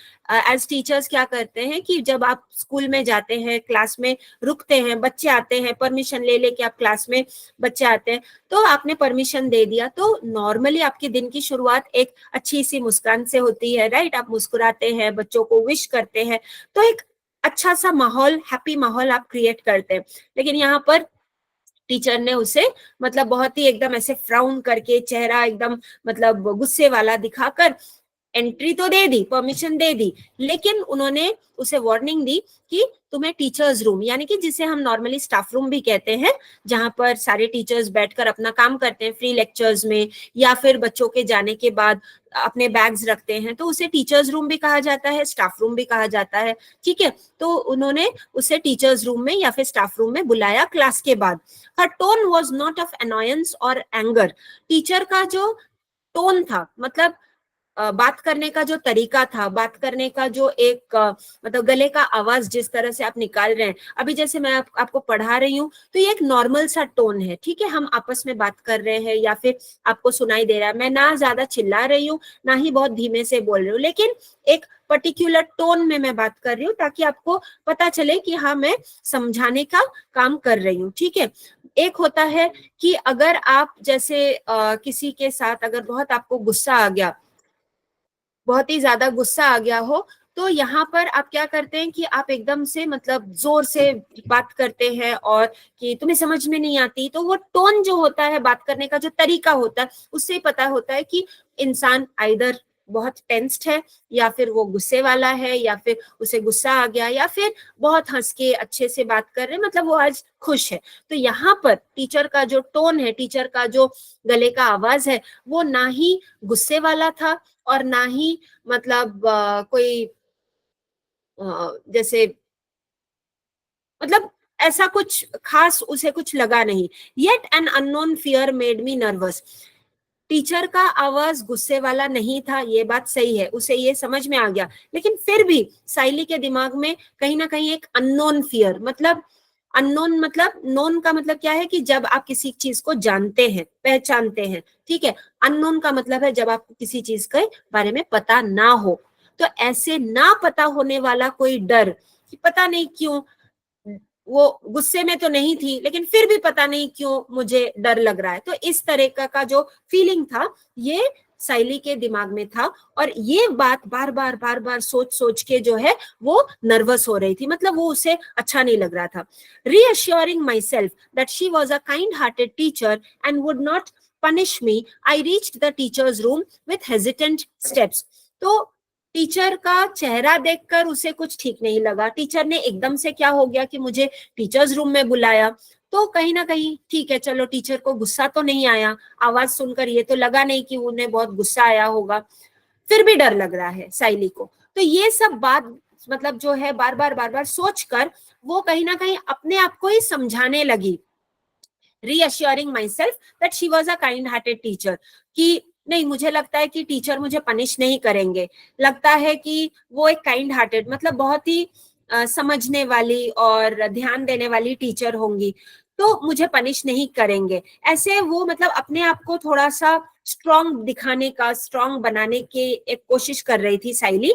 एज टीचर्स क्या करते हैं कि जब आप स्कूल में जाते हैं, क्लास में रुकते हैं, बच्चे आते हैं, परमिशन ले लेके आप क्लास में बच्चे आते हैं, तो आपने परमिशन दे दिया, तो नॉर्मली आपके दिन की शुरुआत एक अच्छी सी मुस्कान से होती है, राइट। आप मुस्कुराते हैं, बच्चों को विश करते हैं, तो एक अच्छा सा माहौल, हैप्पी माहौल आप क्रिएट करते हैं। लेकिन यहाँ पर टीचर ने उसे मतलब बहुत ही एकदम ऐसे फ्राउन करके, चेहरा एकदम मतलब गुस्से वाला दिखाकर एंट्री तो दे दी, परमिशन दे दी, लेकिन उन्होंने उसे वार्निंग दी कि तुम्हें टीचर्स रूम, यानी कि जिसे हम नॉर्मली स्टाफ रूम भी कहते हैं, जहां पर सारे टीचर्स बैठकर अपना काम करते हैं फ्री लेक्चर्स में, या फिर बच्चों के जाने के बाद अपने बैग्स रखते हैं, तो उसे टीचर्स रूम भी कहा जाता है, स्टाफ रूम भी कहा जाता है, ठीक है। तो उन्होंने उसे टीचर्स रूम में या फिर स्टाफ रूम में बुलाया क्लास के बाद। Her tone was not of annoyance और एंगर, टीचर का जो टोन था, मतलब बात करने का जो तरीका था, बात करने का जो एक मतलब गले का आवाज जिस तरह से आप निकाल रहे हैं, अभी जैसे मैं आपको पढ़ा रही हूँ तो ये एक नॉर्मल सा टोन है, ठीक है। हम आपस में बात कर रहे हैं या फिर आपको सुनाई दे रहा है, मैं ना ज्यादा चिल्ला रही हूँ ना ही बहुत धीमे से बोल रही हूँ, लेकिन एक पर्टिकुलर टोन में मैं बात कर रही हूँ ताकि आपको पता चले कि हाँ मैं समझाने का काम कर रही हूँ, ठीक है। एक होता है कि अगर आप जैसे किसी के साथ अगर बहुत आपको गुस्सा आ गया, बहुत ही ज्यादा गुस्सा आ गया हो, तो यहाँ पर आप क्या करते हैं कि आप एकदम से मतलब जोर से बात करते हैं और कि तुम्हें समझ में नहीं आती। तो वो टोन जो होता है, बात करने का जो तरीका होता है, उससे पता होता है कि इंसान आइदर बहुत टेंस्ड है, या फिर वो गुस्से वाला है, या फिर उसे गुस्सा आ गया, या फिर बहुत हंस के अच्छे से बात कर रहे हैं, मतलब वो आज खुश है। तो यहाँ पर टीचर का जो टोन है, टीचर का जो गले का आवाज है, वो ना ही गुस्से वाला था और ना ही मतलब कोई जैसे मतलब ऐसा कुछ खास उसे कुछ लगा नहीं। Yet an unknown fear made me nervous, teacher का आवाज गुस्से वाला नहीं था, ये बात सही है, उसे ये समझ में आ गया, लेकिन फिर भी साइली के दिमाग में कहीं ना कहीं एक अननोन फियर, मतलब अननोन मतलब नोन का मतलब क्या है कि जब आप किसी चीज को जानते हैं, पहचानते हैं, ठीक है। अननोन का मतलब है जब आपको किसी चीज के बारे में पता ना हो। तो ऐसे ना पता होने वाला कोई डर कि पता नहीं क्यों, वो गुस्से में तो नहीं थी लेकिन फिर भी पता नहीं क्यों मुझे डर लग रहा है, तो इस तरह का जो फीलिंग था ये साइली के दिमाग में था, और ये बात बार बार सोच सोच के जो है वो नर्वस हो रही थी, मतलब वो उसे अच्छा नहीं लग रहा था. Reassuring myself that she was a kind-hearted teacher and would not punish me, I reached the teacher's room with hesitant steps. तो टीचर का चेहरा देखकर उसे कुछ ठीक नहीं लगा. टीचर ने एकदम से क्या हो गया कि मुझे टीचर्स रूम में बुलाया. तो कहीं ना कहीं ठीक है, चलो टीचर को गुस्सा तो नहीं आया, आवाज सुनकर ये तो लगा नहीं कि उन्हें बहुत गुस्सा आया होगा, फिर भी डर लग रहा है साइली को. तो ये सब बात मतलब जो है बार बार सोच कर वो कहीं ना कहीं अपने आप को ही समझाने लगी. Reassuring myself that she was a kind-hearted teacher, कि नहीं, मुझे लगता है कि टीचर मुझे पनिश नहीं करेंगे, लगता है कि वो एक काइंड हार्टेड मतलब बहुत ही समझने वाली और ध्यान देने वाली टीचर होंगी, तो मुझे पनिश नहीं करेंगे. ऐसे वो मतलब अपने आप को थोड़ा सा स्ट्रॉन्ग दिखाने का, स्ट्रॉन्ग बनाने की एक कोशिश कर रही थी साइली.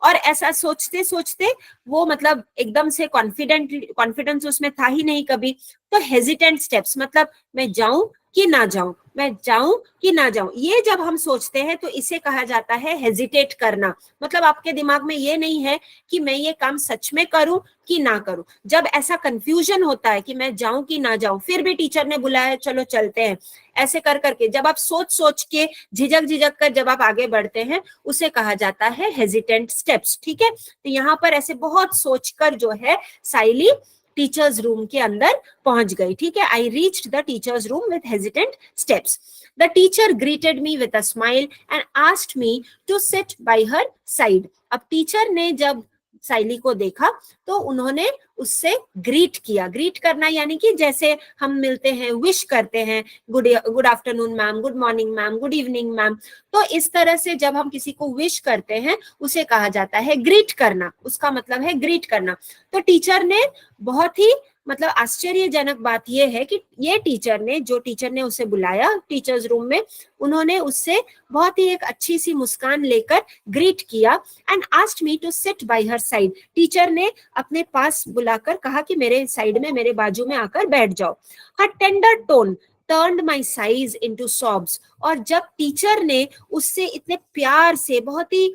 और ऐसा सोचते सोचते वो मतलब एकदम से कॉन्फिडेंस उसमें था ही नहीं कभी. तो हेजिटेंट स्टेप्स मतलब मैं जाऊं कि ना जाऊं, मैं जाऊं कि ना जाऊं, ये जब हम सोचते हैं तो इसे कहा जाता है हेजिटेट करना. मतलब आपके दिमाग में ये नहीं है कि मैं ये काम सच में करूं कि ना करूं. जब ऐसा कंफ्यूजन होता है कि मैं जाऊं कि ना जाऊं, फिर भी टीचर ने बुलाया चलो चलते हैं, ऐसे कर करके जब आप सोच सोच के झिझक कर जब आप आगे बढ़ते हैं, उसे कहा जाता है हेजिटेंट स्टेप्स. ठीक है, तो यहाँ पर ऐसे बहुत सोचकर जो है साइली टीचर्स रूम के अंदर पहुंच गई. ठीक है, I reached the teachers room with hesitant steps. The teacher greeted me with a smile and asked me to sit by her side. अब टीचर ने जब साइली को देखा तो उन्होंने उससे ग्रीट किया. ग्रीट करना यानी कि जैसे हम मिलते हैं, विश करते हैं, good afternoon ma'am, good morning ma'am, good evening ma'am. तो इस तरह से जब हम किसी को विश करते हैं उसे कहा जाता है ग्रीट करना, उसका मतलब है ग्रीट करना. तो टीचर ने बहुत ही मतलब आश्चर्यजनक बात यह है कि ये टीचर ने, जो टीचर ने उसे बुलाया टीचर्स रूम में, उन्होंने उससे बहुत ही एक अच्छी सी मुस्कान लेकर ग्रीट किया. And asked me to sit by her side. Teacher ने अपने पास बुलाकर कहा कि मेरे साइड में, मेरे बाजू में आकर बैठ जाओ. Her tender tone turned my sighs into sobs. और जब टीचर ने उससे इतने प्यार से, बहुत ही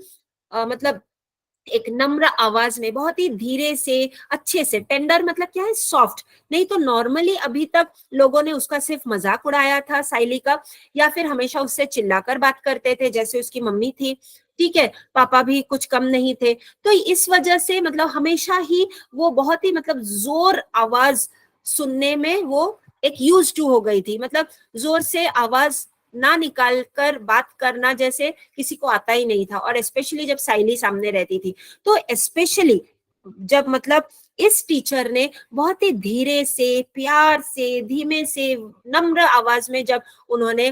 मतलब एक नम्र आवाज में, बहुत ही धीरे से, अच्छे से, टेंडर मतलब क्या है, सॉफ्ट. नहीं तो नॉर्मली अभी तक लोगों ने उसका सिर्फ मजाक उड़ाया था साइली का, या फिर हमेशा उससे चिल्लाकर बात करते थे जैसे उसकी मम्मी थी. ठीक है, पापा भी कुछ कम नहीं थे. तो इस वजह से मतलब हमेशा ही वो बहुत ही मतलब जोर आवाज सुनने में वो एक यूज टू हो गई थी. मतलब जोर से आवाज ना निकाल कर बात करना जैसे किसी को आता ही नहीं था, और स्पेशली जब साइली सामने रहती थी. तो स्पेशली जब मतलब इस टीचर ने बहुत ही धीरे से, प्यार से, धीमे से, नम्र आवाज में जब उन्होंने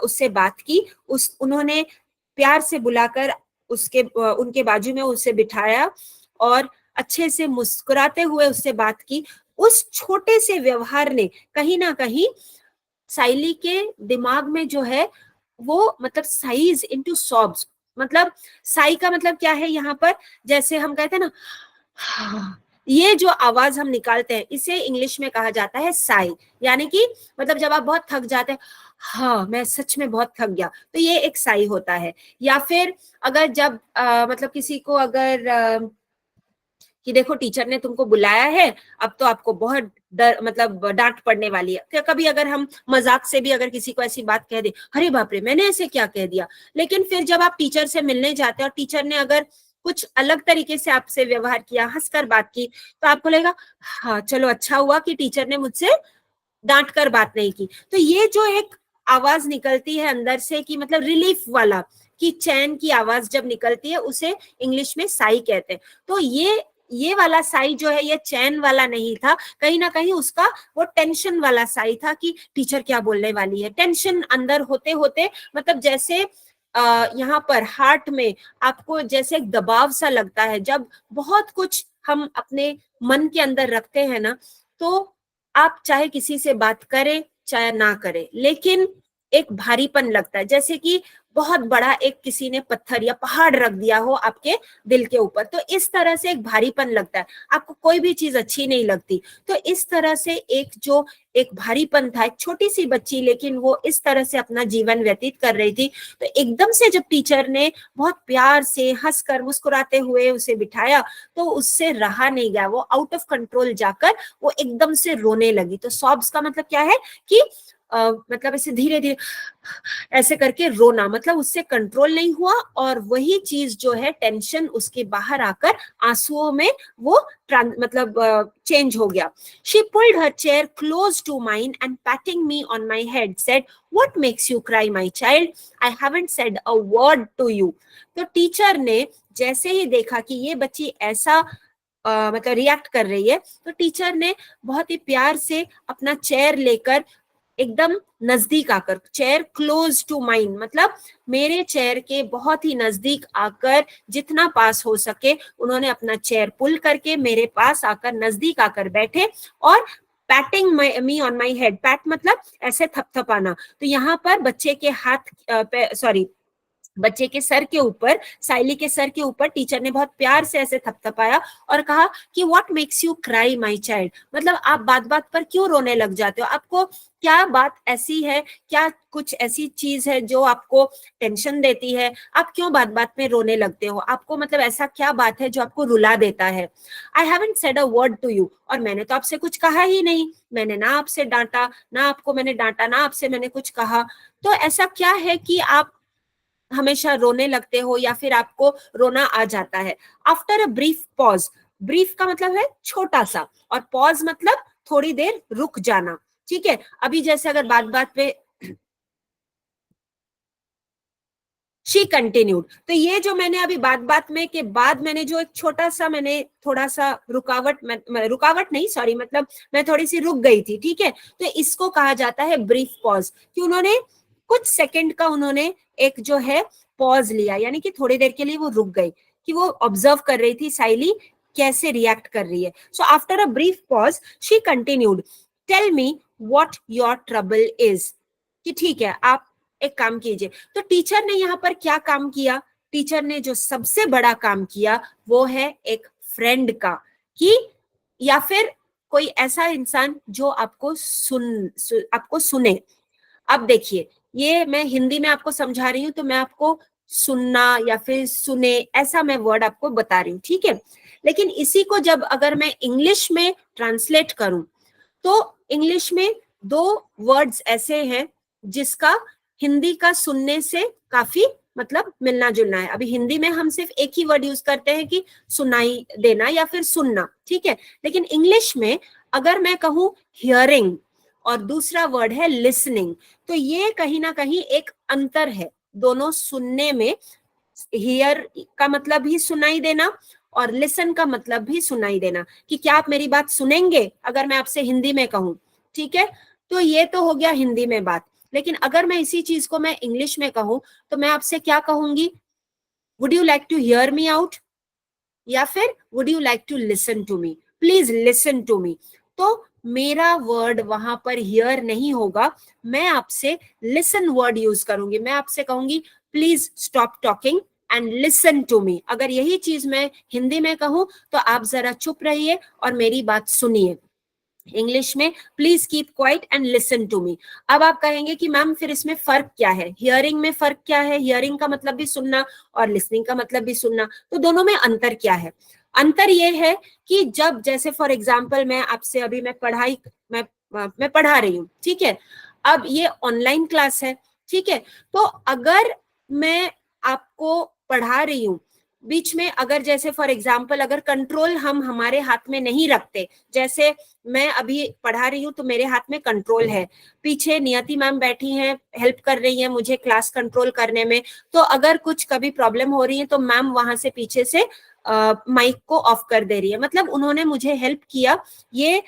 उससे बात की, उन्होंने प्यार से बुलाकर उसके उनके बाजू में उसे बिठाया और अच्छे से मुस्कुराते हुए उससे बात की. उस छोटे से व्यवहार ने कहीं ना कहीं साइली के दिमाग में जो है वो मतलब साइज इनटू सॉब्स, मतलब साई का मतलब क्या है यहाँ पर, जैसे हम कहते हैं ना, ये जो आवाज हम निकालते हैं इसे इंग्लिश में कहा जाता है साई. यानी कि मतलब जब आप बहुत थक जाते हैं, हाँ मैं सच में बहुत थक गया, तो ये एक साई होता है. या फिर अगर जब मतलब किसी को अगर कि देखो टीचर ने तुमको बुलाया है, अब तो आपको बहुत डर मतलब डांट पड़ने वाली है. तो कभी अगर हम मजाक से भी अगर किसी को ऐसी बात कह दे, अरे बाप रे मैंने ऐसे क्या कह दिया, लेकिन फिर जब आप टीचर से मिलने जाते हैं और टीचर ने अगर कुछ अलग तरीके से आपसे व्यवहार किया, हंसकर बात की, तो आपको लगेगा हाँ चलो अच्छा हुआ कि टीचर ने मुझसे डांट कर बात नहीं की. तो ये जो एक आवाज निकलती है अंदर से कि मतलब रिलीफ वाला, कि चैन की आवाज जब निकलती है, उसे इंग्लिश में साई कहते हैं. तो ये वाला साई जो है ये चैन वाला नहीं था, कहीं ना कहीं उसका वो टेंशन वाला साई था कि टीचर क्या बोलने वाली है. टेंशन अंदर होते होते मतलब जैसे यहाँ पर हार्ट में आपको जैसे एक दबाव सा लगता है, जब बहुत कुछ हम अपने मन के अंदर रखते हैं ना, तो आप चाहे किसी से बात करें चाहे ना करें, लेकिन एक भारीपन लगता है, जैसे कि बहुत बड़ा एक किसी ने पत्थर या पहाड़ रख दिया हो आपके दिल के ऊपर, तो इस तरह से एक भारीपन लगता है, आपको कोई भी चीज अच्छी नहीं लगती। तो इस तरह से एक भारीपन था, एक छोटी सी बच्ची, लेकिन वो इस तरह से अपना जीवन व्यतीत कर रही थी। तो एकदम से जब टीचर ने बहुत प्यार से हंसकर मुस्कुराते हुए उसे बिठाया, तो उससे रहा नहीं गया, वो आउट ऑफ कंट्रोल जाकर वो एकदम से रोने लगी। तो सॉब्स का मतलब क्या है कि मतलब ऐसे धीरे धीरे ऐसे करके रोना, मतलब उससे कंट्रोल नहीं हुआ, और वही चीज जो है टेंशन उसके बाहर आकर आंसुओं में वो मतलब चेंज हो गया। She pulled her chair close to mine and patting me on my head said, what makes you cry my child, I haven't said a word to you. तो टीचर ने जैसे ही देखा कि ये बच्ची ऐसा मतलब रिएक्ट कर रही है, तो टीचर ने बहुत ही प्यार से अपना चेयर लेकर एकदम नजदीक आकर, चेयर क्लोज टू माइन मतलब मेरे चेयर के बहुत ही नजदीक आकर, जितना पास हो सके उन्होंने अपना चेयर पुल करके मेरे पास आकर, नजदीक आकर बैठे, और patting me on my head, pat मतलब ऐसे थपथपाना। तो यहाँ पर बच्चे के हाथ बच्चे के सर के ऊपर, साइली के सर के ऊपर टीचर ने बहुत प्यार से ऐसे थपथपाया और कहा कि what makes you cry my child, मतलब आप बात बात पर क्यों रोने लग जाते हो, आपको क्या बात ऐसी है, क्या कुछ ऐसी चीज है जो आपको टेंशन देती है, आप क्यों बात बात में रोने लगते हो, आपको मतलब ऐसा क्या बात है जो आपको रुला देता है। I haven't said a word to you, और मैंने तो आपसे कुछ कहा ही नहीं, मैंने ना आपसे डांटा, ना आपको मैंने डांटा, ना आपसे मैंने कुछ कहा, तो ऐसा क्या है कि आप हमेशा रोने लगते हो या फिर आपको रोना आ जाता है। After a brief pause, brief का मतलब है छोटा सा, और पॉज मतलब थोड़ी देर रुक जाना, ठीक है। अभी जैसे अगर बात बात पे शी कंटिन्यूड, तो ये जो मैंने अभी बात बात में के बाद मैंने जो एक छोटा सा, मैंने थोड़ा सा रुकावट नहीं, सॉरी, मतलब मैं थोड़ी सी रुक गई थी, ठीक है, तो इसको कहा जाता है ब्रीफ पॉज, कि उन्होंने कुछ सेकंड का उन्होंने एक जो है पॉज लिया, यानी कि थोड़ी देर के लिए वो रुक गई, कि वो ऑब्जर्व कर रही थी साइली कैसे रिएक्ट कर रही है। So after a brief pause she continued, tell me what your trouble is, कि ठीक है आप एक काम कीजिए। तो टीचर ने यहाँ पर क्या काम किया, टीचर ने जो सबसे बड़ा काम किया वो है एक फ्रेंड का, कि या फिर कोई ऐसा इंसान जो आपको आपको सुने। अब देखिए, ये मैं हिंदी में आपको समझा रही हूँ, तो मैं आपको सुनना या फिर सुने ऐसा मैं वर्ड आपको बता रही हूँ, ठीक है। लेकिन इसी को जब अगर मैं इंग्लिश में ट्रांसलेट करूं, तो इंग्लिश में दो वर्ड्स ऐसे हैं जिसका हिंदी का सुनने से काफी मतलब मिलना जुलना है। अभी हिंदी में हम सिर्फ एक ही वर्ड यूज करते हैं कि सुनाई देना या फिर सुनना, ठीक है, लेकिन इंग्लिश में अगर मैं कहूं हियरिंग और दूसरा वर्ड है लिसनिंग, तो ये कहीं ना कहीं एक अंतर है दोनों सुनने में। हियर का मतलब ही सुनाई देना और लिसन का मतलब भी सुनाई देना, कि क्या आप मेरी बात सुनेंगे अगर मैं आपसे हिंदी में कहूं, ठीक है। तो ये तो हो गया हिंदी में बात, लेकिन अगर मैं इसी चीज को मैं इंग्लिश में कहूं तो मैं आपसे क्या कहूंगी, would you like to hear me out, या फिर would you like to listen to me, please listen to me. तो मेरा वर्ड वहां पर हियर नहीं होगा, मैं आपसे लिसन वर्ड यूज करूंगी, मैं आपसे कहूंगी please stop talking and listen to me. अगर यही चीज मैं हिंदी में कहूं तो आप जरा चुप रहिए और मेरी बात सुनिए। इंग्लिश में please keep quiet and listen to me. अब आप कहेंगे कि मैम फिर इसमें फर्क क्या है, हियरिंग में फर्क क्या है, हियरिंग का मतलब भी सुनना और लिसनिंग का मतलब भी सुनना, तो दोनों में अंतर क्या है। अंतर ये है कि जब जैसे फॉर एग्जाम्पल मैं आपसे अभी मैं पढ़ा रही हूँ, ठीक है, अब ये ऑनलाइन क्लास है, ठीक है, तो अगर मैं आपको पढ़ा रही हूँ, बीच में अगर जैसे फॉर एग्जाम्पल अगर कंट्रोल हम हमारे हाथ में नहीं रखते, जैसे मैं अभी पढ़ा रही हूँ तो मेरे हाथ में कंट्रोल है, पीछे नियति मैम बैठी हैं हेल्प कर रही हैं मुझे क्लास कंट्रोल करने में, तो अगर कुछ कभी प्रॉब्लम हो रही है तो मैम वहां से पीछे से माइक को ऑफ कर दे रही है, मतलब उन्होंने मुझे हेल्प किया ये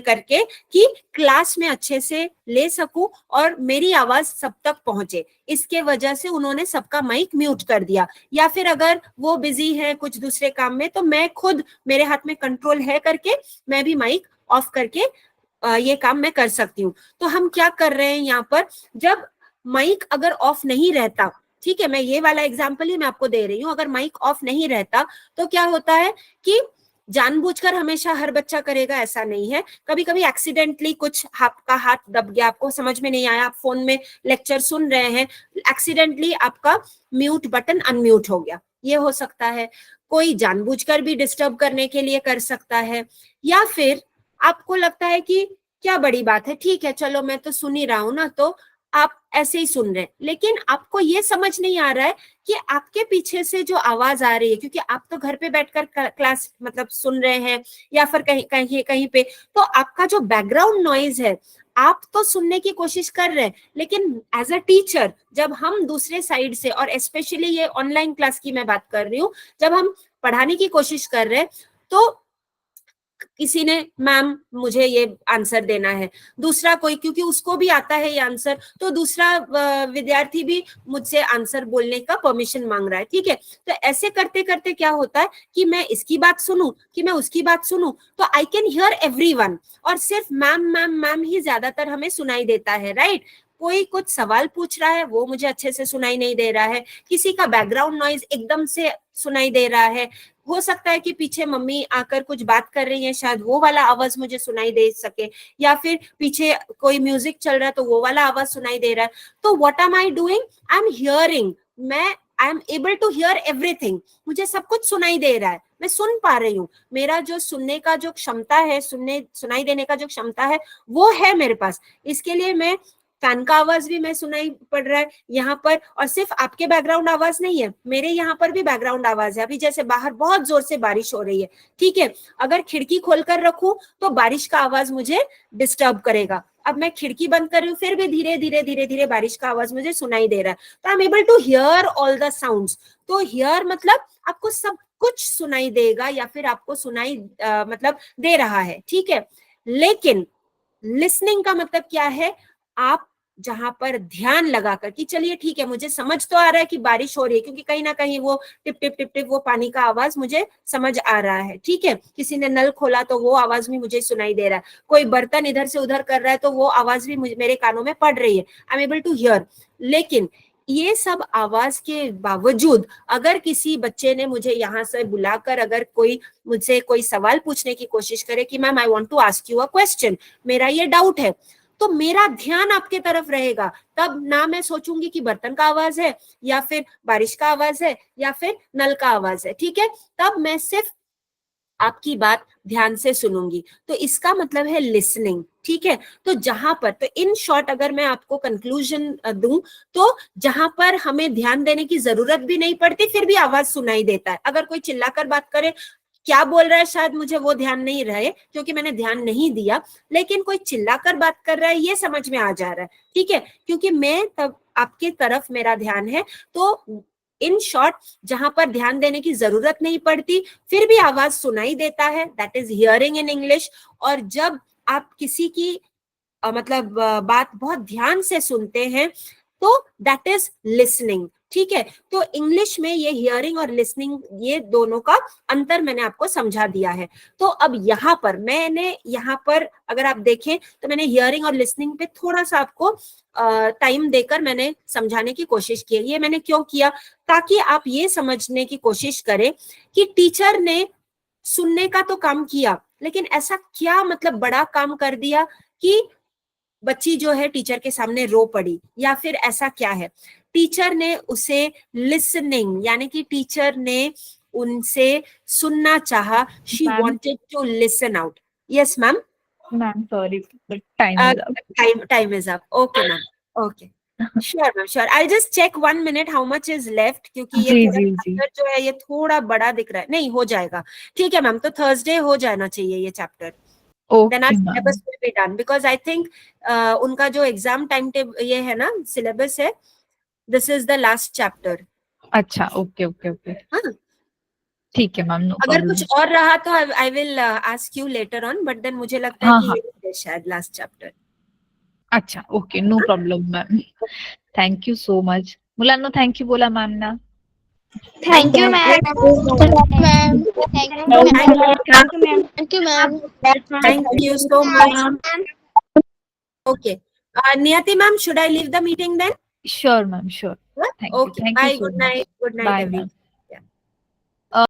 करके कि क्लास में अच्छे से ले सकूं और मेरी आवाज सब तक पहुंचे, इसके वजह से उन्होंने सबका माइक म्यूट कर दिया। या फिर अगर वो बिजी है कुछ दूसरे काम में तो मैं खुद, मेरे हाथ में कंट्रोल है करके मैं भी माइक ऑफ करके ये काम मैं कर सकती हूँ। तो हम क्या कर रहे हैं यहाँ पर, जब माइक अगर ऑफ नहीं रहता, ठीक है, मैं ये वाला एग्जाम्पल ही मैं आपको दे रही हूँ, अगर माइक ऑफ नहीं रहता तो क्या होता है कि जानबूझकर हमेशा हर बच्चा करेगा ऐसा नहीं है, कभी कभी एक्सीडेंटली कुछ आपका हाथ दब गया, आपको समझ में नहीं आया, आप फोन में लेक्चर सुन रहे हैं, एक्सीडेंटली आपका म्यूट बटन अनम्यूट हो गया, ये हो सकता है। कोई जानबूझकर भी डिस्टर्ब करने के लिए कर सकता है, या फिर आपको लगता है कि क्या बड़ी बात है, ठीक है चलो मैं तो सुन ही रहा हूं ना, तो आप ऐसे ही सुन रहे हैं, लेकिन आपको ये समझ नहीं आ रहा है कि आपके पीछे से जो आवाज आ रही है, क्योंकि आप तो घर पे बैठकर क्लास मतलब सुन रहे हैं या फिर कहीं कहीं कहीं पे, तो आपका जो बैकग्राउंड नॉइज है आप तो सुनने की कोशिश कर रहे हैं, लेकिन एज अ टीचर जब हम दूसरे साइड से, और स्पेशली ये ऑनलाइन क्लास की मैं बात कर रही हूँ, जब हम पढ़ाने की कोशिश कर रहे हैं तो किसी ने मैम मुझे ये आंसर देना है, दूसरा कोई क्योंकि उसको भी आता है ये आंसर, तो दूसरा विद्यार्थी भी मुझसे आंसर बोलने का परमिशन मांग रहा है, ठीक है। तो ऐसे करते करते क्या होता है कि मैं इसकी बात सुनूं कि मैं उसकी बात सुनूं, तो आई कैन हियर एवरीवन, और सिर्फ मैम मैम मैम ही ज्यादातर हमें सुनाई देता है, राइट। कोई कुछ सवाल पूछ रहा है वो मुझे अच्छे से सुनाई नहीं दे रहा है, किसी का बैकग्राउंड नॉइज एकदम से सुनाई दे रहा है, हो सकता है कि पीछे मम्मी आकर कुछ बात कर रही है, शायद वो वाला आवाज मुझे सुनाई दे सके, या फिर पीछे कोई म्यूजिक चल रहा है तो वो वाला आवाज सुनाई दे रहा है। तो what am I doing, I am hearing, I am able to hear everything, मुझे सब कुछ सुनाई दे रहा है, मैं सुन पा रही हूँ, मेरा जो सुनने का जो क्षमता है, सुनाई देने का जो क्षमता है वो है मेरे पास। इसके लिए मैं फैन का आवाज भी मैं सुनाई पड़ रहा है यहाँ पर, और सिर्फ आपके बैकग्राउंड आवाज नहीं है, मेरे यहाँ पर भी बैकग्राउंड आवाज है। अभी जैसे बाहर बहुत जोर से बारिश हो रही है, ठीक है, अगर खिड़की खोलकर रखूं तो बारिश का आवाज मुझे डिस्टर्ब करेगा, अब मैं खिड़की बंद कर रही हूँ फिर भी धीरे धीरे धीरे धीरे बारिश का आवाज मुझे सुनाई दे रहा है, तो I am able to hear all the sounds. तो हियर मतलब आपको सब कुछ सुनाई देगा, या फिर आपको सुनाई मतलब दे रहा है, ठीक है। लेकिन लिसनिंग का मतलब क्या है, आप जहां पर ध्यान लगाकर कि चलिए ठीक है मुझे समझ तो आ रहा है कि बारिश हो रही है, क्योंकि कहीं ना कहीं वो टिप टिप टिप टिप वो पानी का आवाज मुझे समझ आ रहा है, ठीक है, किसी ने नल खोला तो वो आवाज भी मुझे सुनाई दे रहा है, कोई बर्तन इधर से उधर कर रहा है तो वो आवाज भी मेरे कानों में पड़ रही है, I am able to hear. लेकिन ये सब आवाज के बावजूद अगर किसी बच्चे ने मुझे यहाँ से बुलाकर अगर कोई मुझसे कोई सवाल पूछने की कोशिश करे कि ma'am I want to ask you a question, मेरा ये डाउट है, तो मेरा ध्यान आपके तरफ रहेगा, तब ना मैं सोचूंगी कि बर्तन का आवाज है या फिर बारिश का आवाज है या फिर नल का आवाज है, ठीक है, तब मैं सिर्फ आपकी बात ध्यान से सुनूंगी। तो इसका मतलब है लिसनिंग, ठीक है। तो जहां पर, तो इन शॉर्ट अगर मैं आपको कंक्लूजन दूं तो जहां पर हमें ध्यान देने की जरूरत भी नहीं पड़ती फिर भी आवाज सुनाई देता है, अगर कोई चिल्लाकर बात करे, क्या बोल रहा है शायद मुझे वो ध्यान नहीं रहे क्योंकि मैंने ध्यान नहीं दिया, लेकिन कोई चिल्लाकर बात कर रहा है ये समझ में आ जा रहा है, ठीक है, क्योंकि मैं तब आपके तरफ मेरा ध्यान है। तो इन शॉर्ट जहां पर ध्यान देने की जरूरत नहीं पड़ती फिर भी आवाज सुनाई देता है, that is hearing in English. और जब आप किसी की मतलब बात बहुत ध्यान से सुनते हैं तो दैट इज लिसनिंग, ठीक है। तो इंग्लिश में ये हियरिंग और लिसनिंग ये दोनों का अंतर मैंने आपको समझा दिया है। तो अब यहाँ पर मैंने यहाँ पर अगर आप देखें तो मैंने हियरिंग और लिसनिंग पे थोड़ा सा आपको टाइम देकर मैंने समझाने की कोशिश की है। ये मैंने क्यों किया, ताकि आप ये समझने की कोशिश करें कि टीचर ने सुनने का तो काम किया, लेकिन ऐसा क्या मतलब बड़ा काम कर दिया कि बच्ची जो है टीचर के सामने रो पड़ी, या फिर ऐसा क्या है, टीचर ने उसे लिसनिंग यानी कि टीचर ने उनसे सुनना चाहा, she wanted to listen out. Yes ma'am, ma'am sorry but time is up. Time is up, okay ma'am, okay, sure ma'am sure, I just check 1 minute how much is left, क्योंकि ये chapter जो है ये थोड़ा बड़ा दिख रहा है, नहीं हो जाएगा, ठीक है मैम, तो थर्सडे हो जाना चाहिए ये chapter, then our syllabus will be done because I think उनका जो एग्जाम टाइम टेबल ये है ना सिलेबस है, this is the last chapter। अच्छा ओके ओके ओके हाँ ठीक है मैम, नो अगर कुछ और रहा तो I will ask you later on, but then मुझे लगता है कि ये है शायद लास्ट चैप्टर। अच्छा okay no problem ma'am, thank you so much. मुलांनो थँक यू बोला मॅम ना। Thank you, ma'am. Ma'am thank you ma'am thank you ma'am Thank you so much. Okay. Niyati ma'am, should I leave the meeting then? Sure, ma'am. Sure. Thank you. Okay. Thank you Bye. so Good much. night. Good night. Bye, everyone. ma'am.